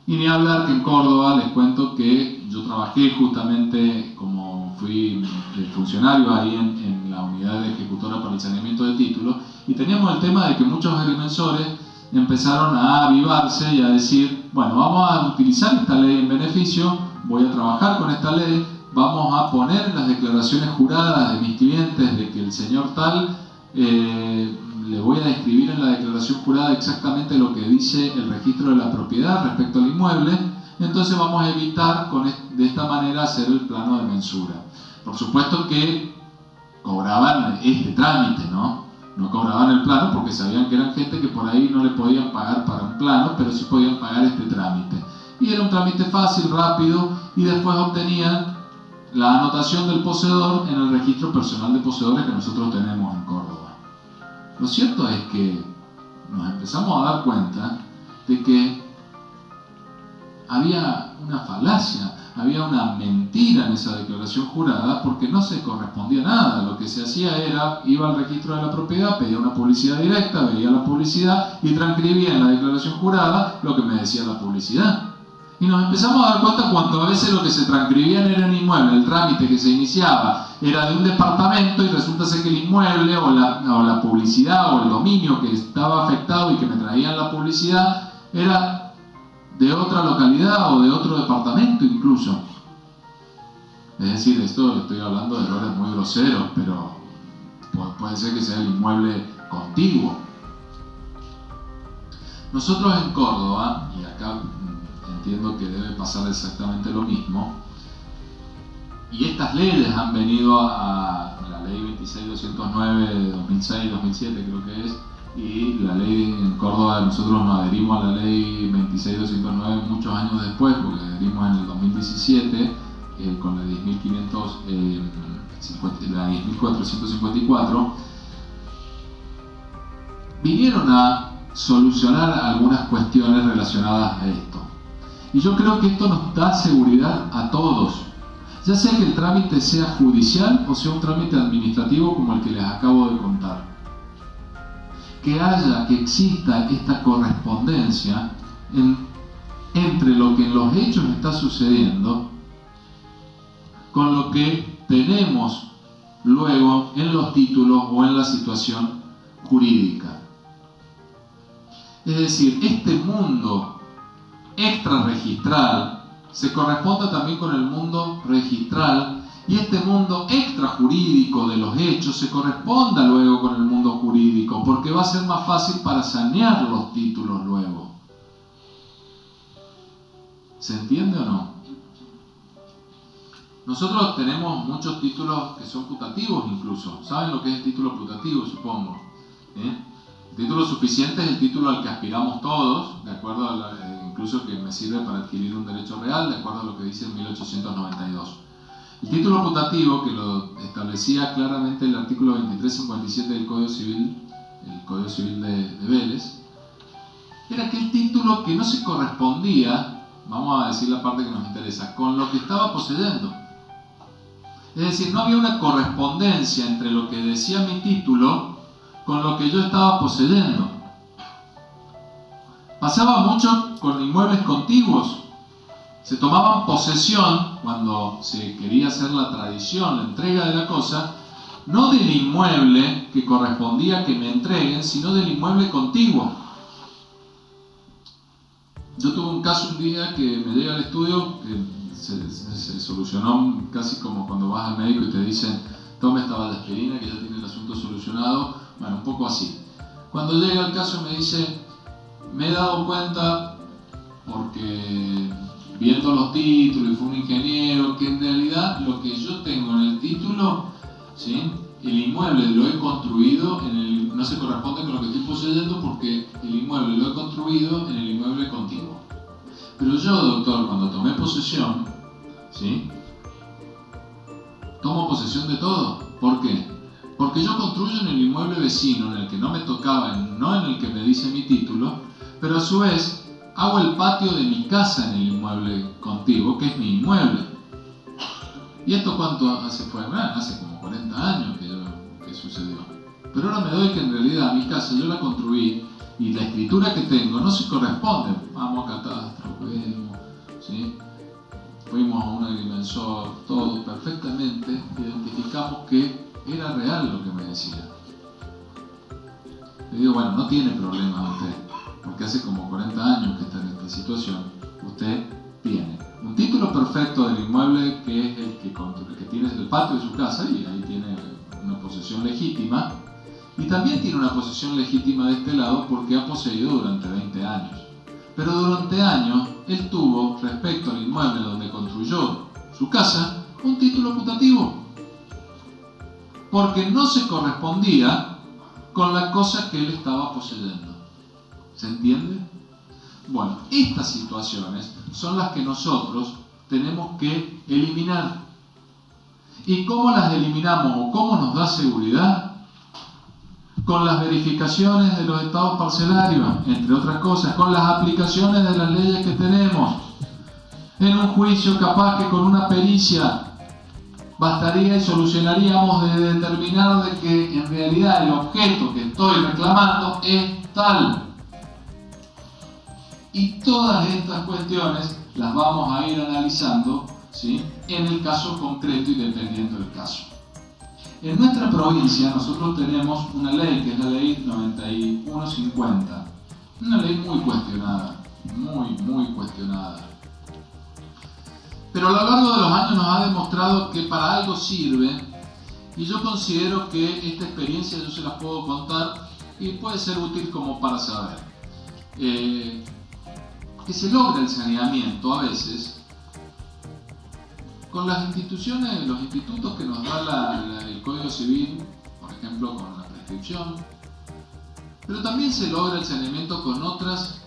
Y ni hablar que en Córdoba les cuento que yo trabajé justamente como fui funcionario ahí en la unidad ejecutora para el saneamiento de títulos, y teníamos el tema de que muchos agrimensores empezaron a avivarse y a decir, bueno, vamos a utilizar esta ley en beneficio, voy a trabajar con esta ley, vamos a poner en las declaraciones juradas de mis clientes de que el señor tal, le voy a describir en la declaración jurada exactamente lo que dice el registro de la propiedad respecto al inmueble, entonces vamos a evitar de esta manera hacer el plano de mensura. Por supuesto que cobraban este trámite, ¿no? No cobraban el plano porque sabían que eran gente que por ahí no le podían pagar para un plano, pero sí podían pagar este trámite. Y era un trámite fácil, rápido, y después obtenían la anotación del poseedor en el registro personal de poseedores que nosotros tenemos en Córdoba. Lo cierto es que nos empezamos a dar cuenta de que había una falacia, había una mentira en esa declaración jurada porque no se correspondía nada. Lo que se hacía era, iba al registro de la propiedad, pedía una publicidad directa, veía la publicidad y transcribía en la declaración jurada lo que me decía la publicidad. Y nos empezamos a dar cuenta cuando a veces lo que se transcribía era un inmueble, el trámite que se iniciaba era de un departamento y resulta ser que el inmueble o la publicidad o el dominio que estaba afectado y que me traían la publicidad era de otra localidad o de otro departamento incluso. Es decir, esto estoy hablando de errores muy groseros, pero puede ser que sea el inmueble contiguo. Nosotros en Córdoba, y acá entiendo que debe pasar exactamente lo mismo, y estas leyes han venido a la ley 26209 de 2006-2007 creo que es, y la ley en Córdoba nosotros nos adherimos a la ley 26209 muchos años después, porque adherimos en el 2017 con la 10.454, vinieron a solucionar algunas cuestiones relacionadas a esto. Y yo creo que esto nos da seguridad a todos, ya sea que el trámite sea judicial o sea un trámite administrativo como el que les acabo de contar. Que exista esta correspondencia entre lo que en los hechos está sucediendo con lo que tenemos luego en los títulos o en la situación jurídica. Es decir, este mundo extrarregistral se corresponde también con el mundo registral, y este mundo extrajurídico de los hechos se corresponda luego con el mundo jurídico, porque va a ser más fácil para sanear los títulos luego. ¿Se entiende o no? Nosotros tenemos muchos títulos que son putativos incluso. ¿Saben lo que es el título putativo, supongo? El título suficiente es el título al que aspiramos todos, de acuerdo a incluso que me sirve para adquirir un derecho real, de acuerdo a lo que dice en 1892. El título putativo, que lo establecía claramente el artículo 2357 del Código Civil, el Código Civil de Vélez, era aquel título que no se correspondía, vamos a decir la parte que nos interesa, con lo que estaba poseyendo. Es decir, no había una correspondencia entre lo que decía mi título con lo que yo estaba poseyendo. Pasaba mucho con inmuebles contiguos. Se tomaban posesión, cuando se quería hacer la tradición, la entrega de la cosa, no del inmueble que correspondía que me entreguen, sino del inmueble contiguo. Yo tuve un caso un día que me llega al estudio, que se solucionó casi como cuando vas al médico y te dicen tome esta balaspirina que ya tiene el asunto solucionado. Bueno, un poco así. Cuando llega el caso me dice, me he dado cuenta, porque viendo los títulos y fue un ingeniero, que en realidad lo que yo tengo en el título, ¿sí?, el inmueble lo he construido, no se corresponde con lo que estoy poseyendo porque el inmueble lo he construido en el inmueble contiguo. Pero yo, doctor, cuando tomé posesión, ¿sí?, tomo posesión de todo. ¿Por qué? Porque yo construyo en el inmueble vecino, en el que no me tocaba, no en el que me dice mi título, pero a su vez hago el patio de mi casa en el inmueble contiguo, que es mi inmueble. ¿Y esto cuánto hace fue? Bueno, hace como 40 años que sucedió. Pero ahora me doy que en realidad mi casa yo la construí y la escritura que tengo no se corresponde. Vamos a catastro, vemos, ¿sí?, fuimos a un agrimensor, todo perfectamente, identificamos que era real lo que me decía. Le digo, bueno, no tiene problema usted, porque hace como 40 años que está en esta situación. Usted tiene un título perfecto perfecto del inmueble, que es el que tiene el patio de su casa, y ahí tiene una posesión legítima, y también tiene una posesión legítima de este lado porque ha poseído durante 20 años. Pero durante años él tuvo, respecto al inmueble donde construyó su casa, un título putativo, porque no se correspondía con la cosa que él estaba poseyendo. ¿Se entiende? Bueno, estas situaciones son las que nosotros tenemos que eliminar. ¿Y cómo las eliminamos o cómo nos da seguridad? Con las verificaciones de los estados parcelarios, entre otras cosas, con las aplicaciones de las leyes que tenemos. En un juicio capaz que con una pericia bastaría y solucionaríamos de determinar de que en realidad el objeto que estoy reclamando es tal. Y todas estas cuestiones las vamos a ir analizando, ¿sí?, en el caso concreto y dependiendo del caso. En nuestra provincia nosotros tenemos una ley que es la ley 9150, una ley muy cuestionada, muy cuestionada. Pero a lo largo de los años nos ha demostrado que para algo sirve, y yo considero que esta experiencia yo se las puedo contar y puede ser útil como para saber. Que se logra el saneamiento a veces con las instituciones, los institutos que nos da el Código Civil, por ejemplo con la prescripción, pero también se logra el saneamiento con otras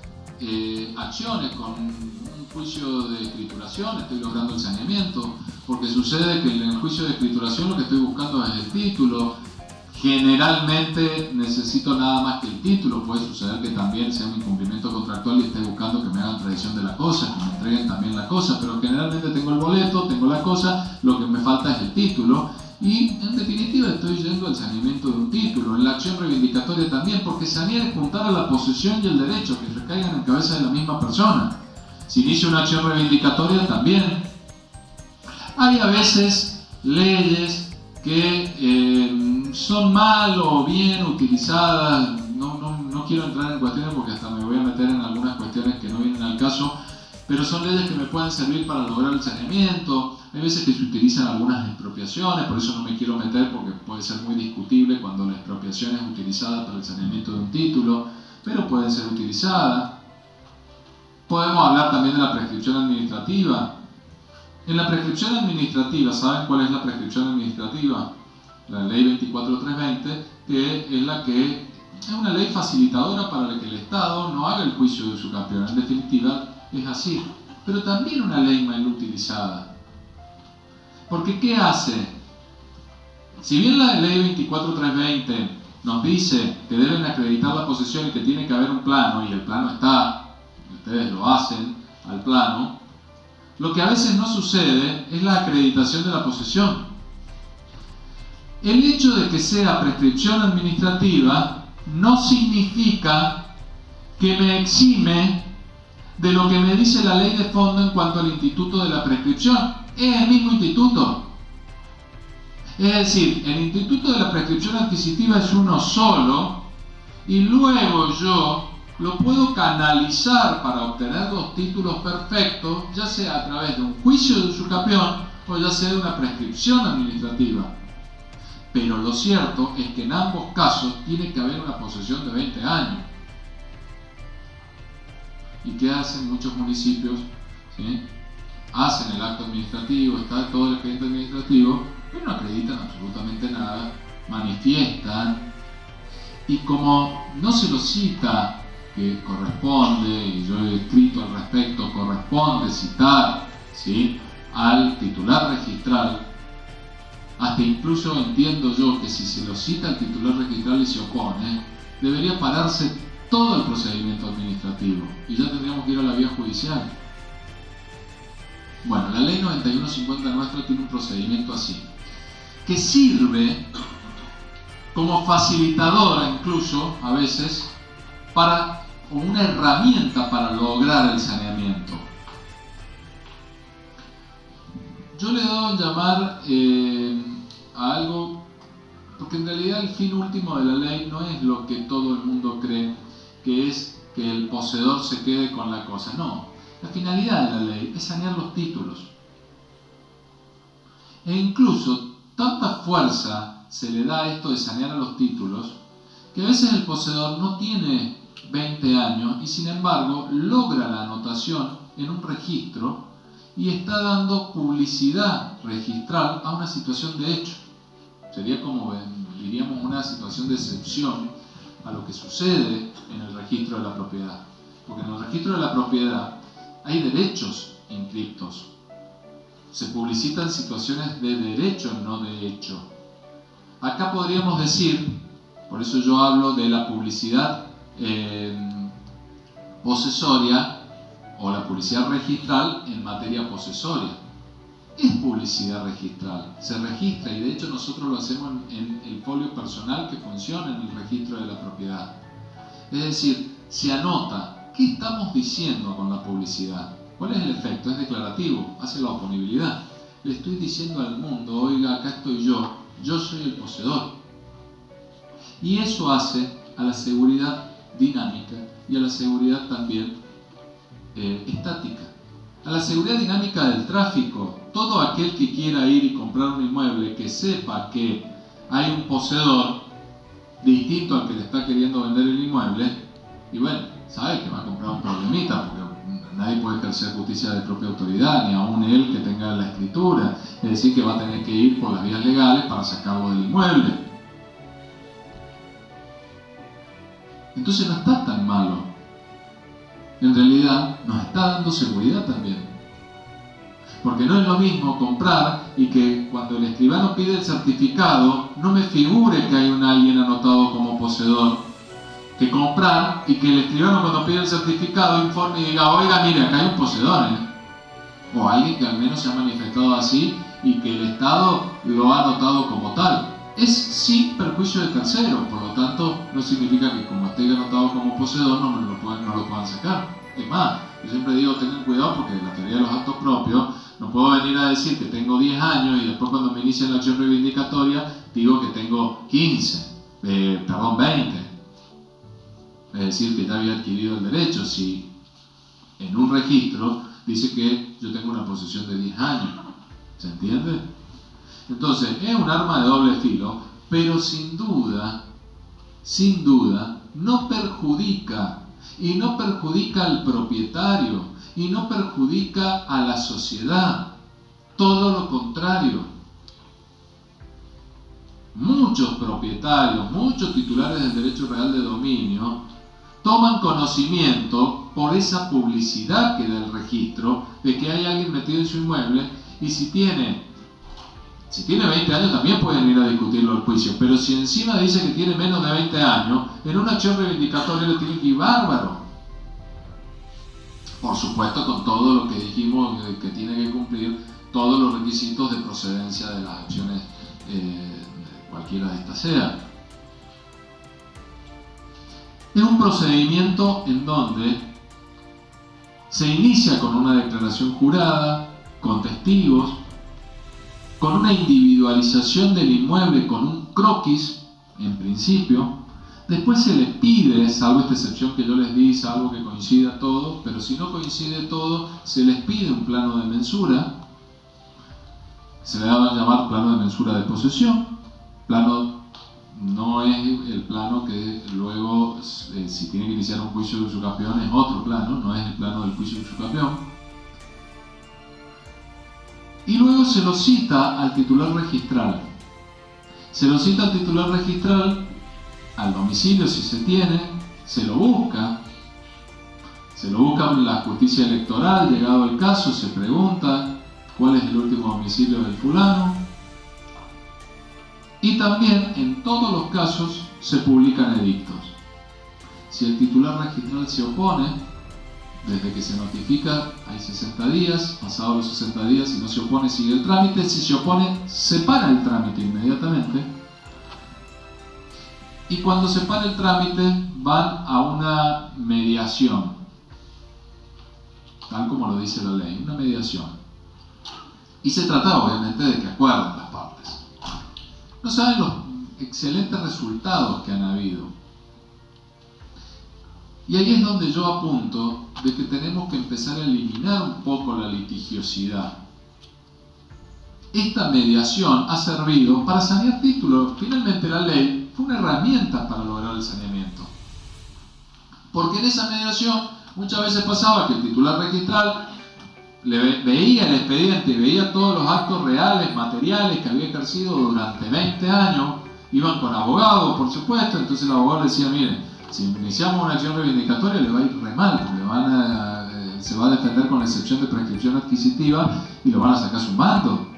acciones, con un juicio de escrituración estoy logrando el saneamiento, porque sucede que en el juicio de escrituración lo que estoy buscando es el título. Generalmente necesito nada más que el título, puede suceder que también sea un incumplimiento contractual y esté buscando que me hagan tradición de la cosa, que me entreguen también la cosa, pero generalmente tengo el boleto, tengo la cosa, lo que me falta es el título y en definitiva estoy yendo al saneamiento de un título. En la acción reivindicatoria también, porque sanear es juntar a la posesión y el derecho que recaigan en cabeza de la misma persona. Si inicio una acción reivindicatoria también. Hay a veces leyes que son mal o bien utilizadas, no quiero entrar en cuestiones porque hasta me voy a meter en algunas cuestiones que no vienen al caso, pero son leyes que me pueden servir para lograr el saneamiento. Hay veces que se utilizan algunas expropiaciones, por eso no me quiero meter porque puede ser muy discutible cuando la expropiación es utilizada para el saneamiento de un título, pero puede ser utilizada. Podemos hablar también de la prescripción administrativa. En la prescripción administrativa, ¿saben cuál es la prescripción administrativa? La ley 24320, que es la que es una ley facilitadora para que el Estado no haga el juicio de su campeón. En definitiva, es así. Pero también una ley mal utilizada. Porque ¿qué hace? Si bien la ley 24320 nos dice que deben acreditar la posesión y que tiene que haber un plano, y el plano está, ustedes lo hacen al plano, lo que a veces no sucede es la acreditación de la posesión. El hecho de que sea prescripción administrativa no significa que me exime de lo que me dice la ley de fondo en cuanto al instituto de la prescripción. Es el mismo instituto. Es decir, el instituto de la prescripción adquisitiva es uno solo y luego yo lo puedo canalizar para obtener los títulos perfectos, ya sea a través de un juicio de usucapión o ya sea de una prescripción administrativa. Pero lo cierto es que en ambos casos tiene que haber una posesión de 20 años. ¿Y qué hacen muchos municipios? ¿Sí? Hacen el acto administrativo, está todo el expediente administrativo, pero no acreditan absolutamente nada, manifiestan, y como no se lo cita que corresponde, y yo he escrito al respecto, corresponde citar, ¿sí?, al titular registral, hasta incluso entiendo yo que si se lo cita al titular registral y se opone, debería pararse todo el procedimiento administrativo y ya tendríamos que ir a la vía judicial. Bueno, la ley 9150 nuestra tiene un procedimiento así, que sirve como facilitadora incluso a veces para, o una herramienta para lograr el saneamiento. Yo le he dado en llamar a algo, porque en realidad el fin último de la ley no es lo que todo el mundo cree, que es que el poseedor se quede con la cosa. No, la finalidad de la ley es sanear los títulos. E incluso tanta fuerza se le da a esto de sanear a los títulos, que a veces el poseedor no tiene 20 años y sin embargo logra la anotación en un registro y está dando publicidad registral a una situación de hecho. Sería como, diríamos, una situación de excepción a lo que sucede en el registro de la propiedad. Porque en el registro de la propiedad hay derechos inscriptos. Se publicitan situaciones de derecho, no de hecho. Acá podríamos decir, por eso yo hablo de la publicidad posesoria o la publicidad registral en materia posesoria. Es publicidad registral, se registra y de hecho nosotros lo hacemos en el folio personal que funciona en el registro de la propiedad. Es decir, se anota qué estamos diciendo con la publicidad. ¿Cuál es el efecto? Es declarativo, hace la oponibilidad. Le estoy diciendo al mundo, oiga, acá estoy yo soy el poseedor. Y eso hace a la seguridad dinámica y a la seguridad también estática. A la seguridad dinámica del tráfico, todo aquel que quiera ir y comprar un inmueble, que sepa que hay un poseedor distinto al que le está queriendo vender el inmueble, y bueno, sabe que va a comprar un problemita, porque nadie puede ejercer justicia de propia autoridad, ni aún él que tenga la escritura, es decir, que va a tener que ir por las vías legales para sacarlo del inmueble. Entonces no está tan malo. En realidad nos está dando seguridad también. Porque no es lo mismo comprar y que cuando el escribano pide el certificado no me figure que hay un alguien anotado como poseedor, que comprar y que el escribano cuando pide el certificado informe y diga, oiga, mire, acá hay un poseedor, o alguien que al menos se ha manifestado así y que el Estado lo ha anotado como tal. Es sin perjuicio de tercero, por lo tanto no significa que como esté anotado como poseedor no lo puedan sacar. Es más, yo siempre digo, tengan cuidado porque en la teoría de los actos propios no puedo venir a decir que tengo 10 años y después cuando me inicia la acción reivindicatoria digo que tengo 20. Es decir, que ya había adquirido el derecho. Si en un registro dice que yo tengo una posesión de 10 años. ¿Se entiende? Entonces, es un arma de doble filo, pero sin duda, no perjudica, y no perjudica al propietario, y no perjudica a la sociedad. Todo lo contrario. Muchos propietarios, muchos titulares del derecho real de dominio, toman conocimiento por esa publicidad que da el registro de que hay alguien metido en su inmueble, y si tiene 20 años también pueden ir a discutirlo al juicio, pero si encima dice que tiene menos de 20 años, en una acción reivindicatoria le tiene que ir bárbaro. Por supuesto, con todo lo que dijimos que tiene que cumplir todos los requisitos de procedencia de las acciones, cualquiera de estas sea. Es un procedimiento en donde se inicia con una declaración jurada, con testigos, con una individualización del inmueble, con un croquis, en principio. Después se les pide, salvo esta excepción que yo les di, salvo que coincida todo, pero si no coincide todo, se les pide un plano de mensura. Se le da a llamar plano de mensura de posesión. Plano no es el plano que luego, si tiene que iniciar un juicio de usucapión, es otro plano, no es el plano del juicio de usucapión. Y luego se lo cita al titular registral. Se lo cita al titular registral, al domicilio si se tiene, se lo busca en la justicia electoral, llegado el caso, se pregunta cuál es el último domicilio del fulano. Y también en todos los casos se publican edictos. Si el titular registral se opone, desde que se notifica hay 60 días, pasados los 60 días, si no se opone sigue el trámite, si se opone se para el trámite inmediatamente, y cuando se para el trámite van a una mediación, tal como lo dice la ley, una mediación, y se trata obviamente de que acuerden las partes. No saben los excelentes resultados que han habido. Y ahí es donde yo apunto de que tenemos que empezar a eliminar un poco la litigiosidad. esta mediación ha servido para sanear títulos. Finalmente la ley fue una herramienta para lograr el saneamiento. Porque en esa mediación muchas veces pasaba que el titular registral veía el expediente, veía todos los actos reales, materiales que había ejercido durante 20 años, iban con abogados, por supuesto, entonces el abogado le decía, miren, si iniciamos una acción reivindicatoria le va a ir re mal, porque se va a defender con la excepción de prescripción adquisitiva y lo van a sacar zumbando,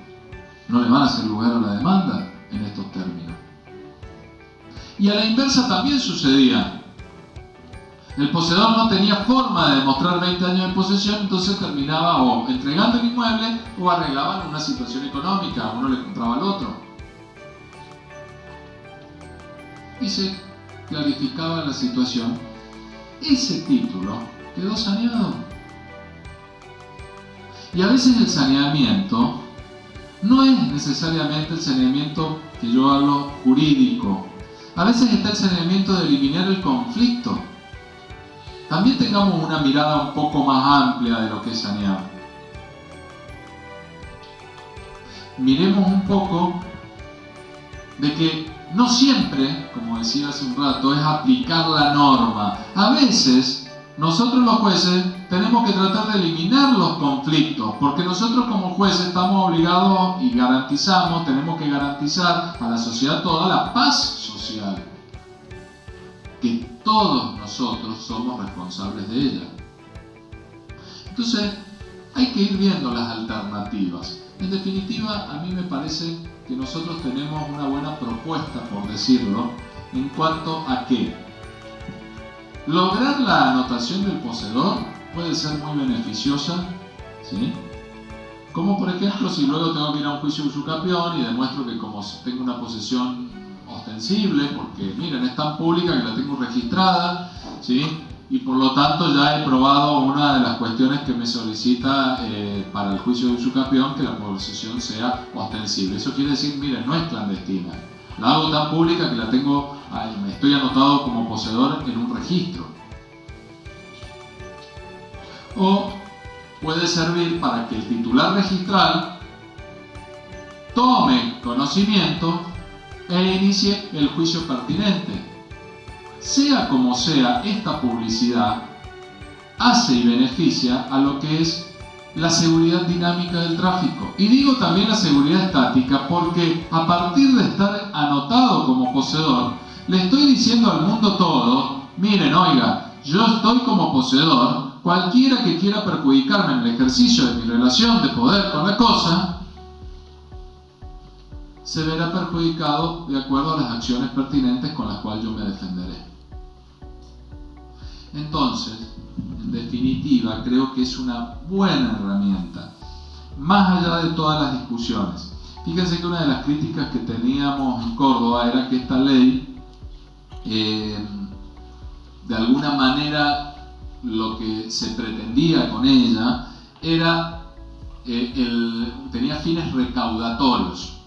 no le van a hacer lugar a la demanda en estos términos. Y a la inversa también sucedía. El poseedor no tenía forma de demostrar 20 años de posesión, entonces terminaba o entregando el inmueble o arreglaban una situación económica, uno le compraba al otro. Y se clarificaba la situación. Ese título quedó saneado. Y a veces el saneamiento no es necesariamente el saneamiento que yo hablo jurídico. A veces está el saneamiento de eliminar el conflicto. También tengamos una mirada un poco más amplia de lo que es sanear. Miremos un poco de que no siempre, como decía hace un rato, es aplicar la norma. A veces, nosotros los jueces tenemos que tratar de eliminar los conflictos, porque nosotros como jueces estamos obligados y tenemos que garantizar a la sociedad toda la paz social. Que todos nosotros somos responsables de ella. Entonces, hay que ir viendo las alternativas. En definitiva, a mí me parece que nosotros tenemos una buena propuesta, por decirlo, en cuanto a que lograr la anotación del poseedor puede ser muy beneficiosa, ¿sí? Como por ejemplo, si luego tengo que ir a un juicio de usucapión y demuestro que como tengo una posesión ostensible, porque miren, es tan pública que la tengo registrada, ¿sí? Y por lo tanto ya he probado una de las cuestiones que me solicita para el juicio de usucapión, que la posesión sea ostensible. Eso quiere decir, miren, no es clandestina, la hago tan pública que la tengo, estoy anotado como poseedor en un registro. O puede servir para que el titular registral tome conocimiento e inicie el juicio pertinente. Sea como sea, esta publicidad hace y beneficia a lo que es la seguridad dinámica del tráfico. Y digo también la seguridad estática porque a partir de estar anotado como poseedor, le estoy diciendo al mundo todo, miren, oiga, yo estoy como poseedor, cualquiera que quiera perjudicarme en el ejercicio de mi relación de poder con la cosa, se verá perjudicado de acuerdo a las acciones pertinentes con las cuales yo me defenderé. Entonces, en definitiva, creo que es una buena herramienta, más allá de todas las discusiones. Fíjense que una de las críticas que teníamos en Córdoba era que esta ley, de alguna manera, lo que se pretendía con ella era, tenía fines recaudatorios.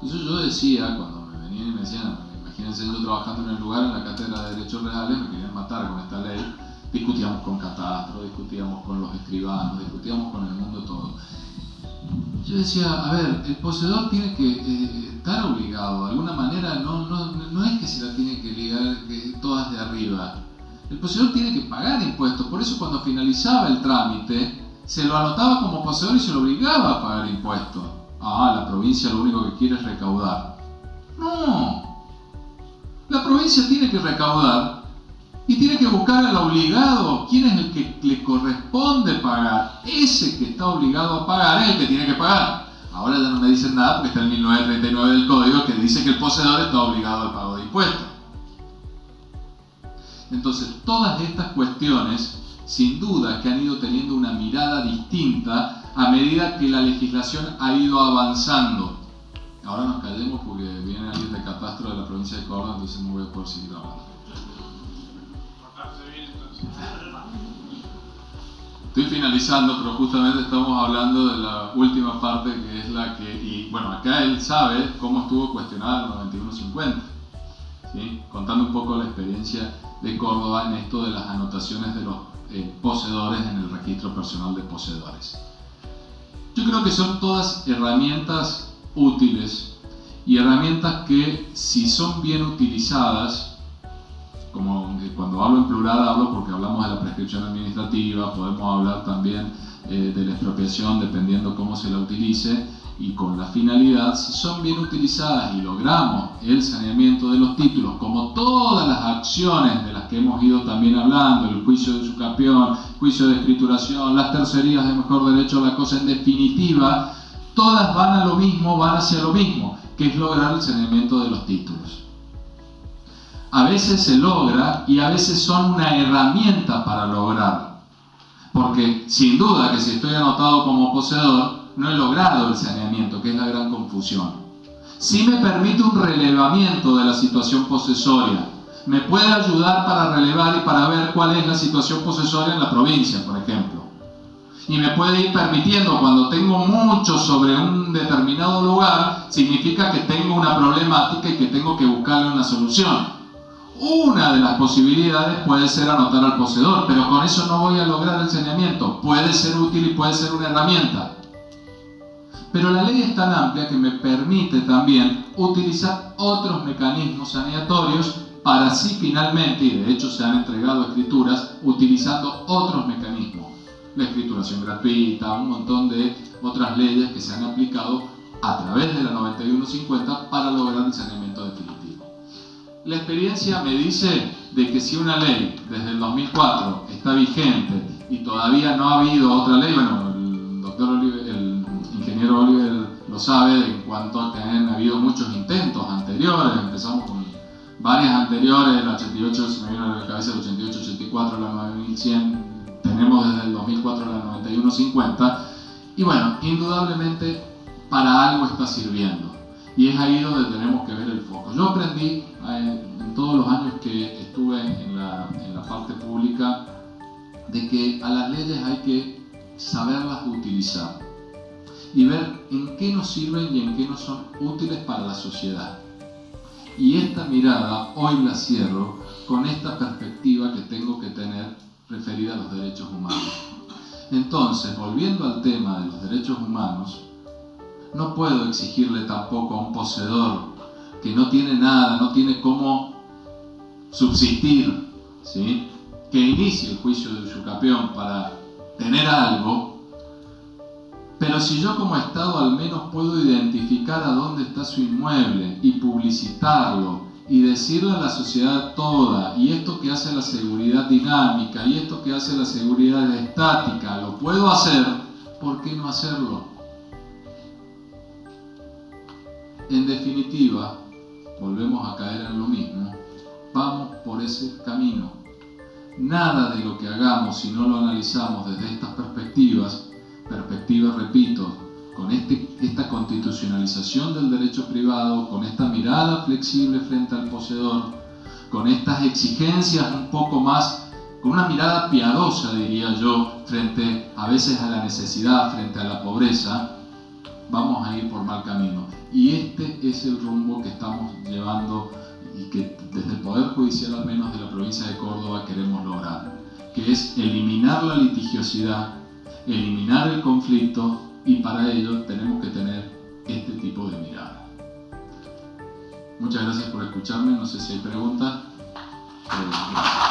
Entonces yo decía, cuando me venían y me decían, imagínense yo trabajando en el lugar, en la cátedra de Derechos Reales, me querían matar con esta ley, discutíamos con catastro, discutíamos con los escribanos, discutíamos con el mundo todo. Yo decía, a ver, el poseedor tiene que estar obligado, de alguna manera, no es que se la tiene que ligar todas de arriba. El poseedor tiene que pagar impuestos, por eso cuando finalizaba el trámite, se lo anotaba como poseedor y se lo obligaba a pagar impuestos. La provincia lo único que quiere es recaudar. No, la provincia tiene que recaudar y tiene que buscar al obligado, quién es el que le corresponde pagar. Ese que está obligado a pagar es el que tiene que pagar. Ahora ya no me dicen nada porque está el 1939 del Código que dice que el poseedor está obligado al pago de impuestos. Entonces, todas estas cuestiones, sin duda que han ido teniendo una mirada distinta a medida que la legislación ha ido avanzando. Ahora nos callemos porque viene alguien de catastro de la provincia de Córdoba, entonces no voy a poder seguir hablando. Estoy finalizando, pero justamente estamos hablando de la última parte, que es la que, y bueno, acá él sabe cómo estuvo cuestionada el 9150, ¿sí? Contando un poco la experiencia de Córdoba en esto de las anotaciones de los poseedores en el registro personal de poseedores. Yo creo que son todas herramientas útiles y herramientas que, si son bien utilizadas, como cuando hablo en plural hablo porque hablamos de la prescripción administrativa, podemos hablar también de la expropiación dependiendo cómo se la utilice, y con la finalidad, si son bien utilizadas y logramos el saneamiento de los títulos, como todas las acciones de las que hemos ido también hablando, el juicio de usucapión, juicio de escrituración, las tercerías de mejor derecho a la cosa, en definitiva, todas van a lo mismo, van hacia lo mismo, que es lograr el saneamiento de los títulos. A veces se logra y a veces son una herramienta para lograrlo, porque sin duda que si estoy anotado como poseedor, no he logrado el saneamiento, que es la gran confusión. Sí me permite un relevamiento de la situación posesoria, me puede ayudar para relevar y para ver cuál es la situación posesoria en la provincia, por ejemplo. Y me puede ir permitiendo, cuando tengo mucho sobre un determinado lugar, significa que tengo una problemática y que tengo que buscarle una solución. Una de las posibilidades puede ser anotar al poseedor, pero con eso no voy a lograr el saneamiento. Puede ser útil y puede ser una herramienta. Pero la ley es tan amplia que me permite también utilizar otros mecanismos saneatorios para así finalmente, y de hecho se han entregado escrituras utilizando otros mecanismos. La escrituración gratuita, un montón de otras leyes que se han aplicado a través de la 9150 para lograr el saneamiento definitivo. La experiencia me dice de que si una ley desde el 2004 está vigente y todavía no ha habido otra ley, bueno, el ingeniero Oliver lo sabe en cuanto a que han habido muchos intentos anteriores, empezamos con varias anteriores, la 88 se me vino a la cabeza, el 88, 84, la 9100, tenemos desde el 2004 la 9150, y bueno, indudablemente para algo está sirviendo. Y es ahí donde tenemos que ver el foco. Yo aprendí en todos los años que estuve en la parte pública de que a las leyes hay que saberlas utilizar y ver en qué nos sirven y en qué no son útiles para la sociedad. Y esta mirada hoy la cierro con esta perspectiva que tengo que tener referida a los derechos humanos. Entonces, volviendo al tema de los derechos humanos, no puedo exigirle tampoco a un poseedor que no tiene nada, no tiene cómo subsistir, ¿sí?, que inicie el juicio de usucapión para tener algo, pero si yo como Estado al menos puedo identificar a dónde está su inmueble y publicitarlo y decirle a la sociedad toda, y esto que hace la seguridad dinámica y esto que hace la seguridad estática, lo puedo hacer, ¿por qué no hacerlo? En definitiva, volvemos a caer en lo mismo, vamos por ese camino. Nada de lo que hagamos, si no lo analizamos desde estas perspectivas, repito, con esta constitucionalización del derecho privado, con esta mirada flexible frente al poseedor, con estas exigencias un poco más, con una mirada piadosa, diría yo, frente a veces a la necesidad, frente a la pobreza, vamos a ir por mal camino. Y este es el rumbo que estamos llevando y que desde el Poder Judicial, al menos de la provincia de Córdoba, queremos lograr, que es eliminar la litigiosidad, eliminar el conflicto, y para ello tenemos que tener este tipo de mirada. Muchas gracias por escucharme, no sé si hay preguntas. Gracias.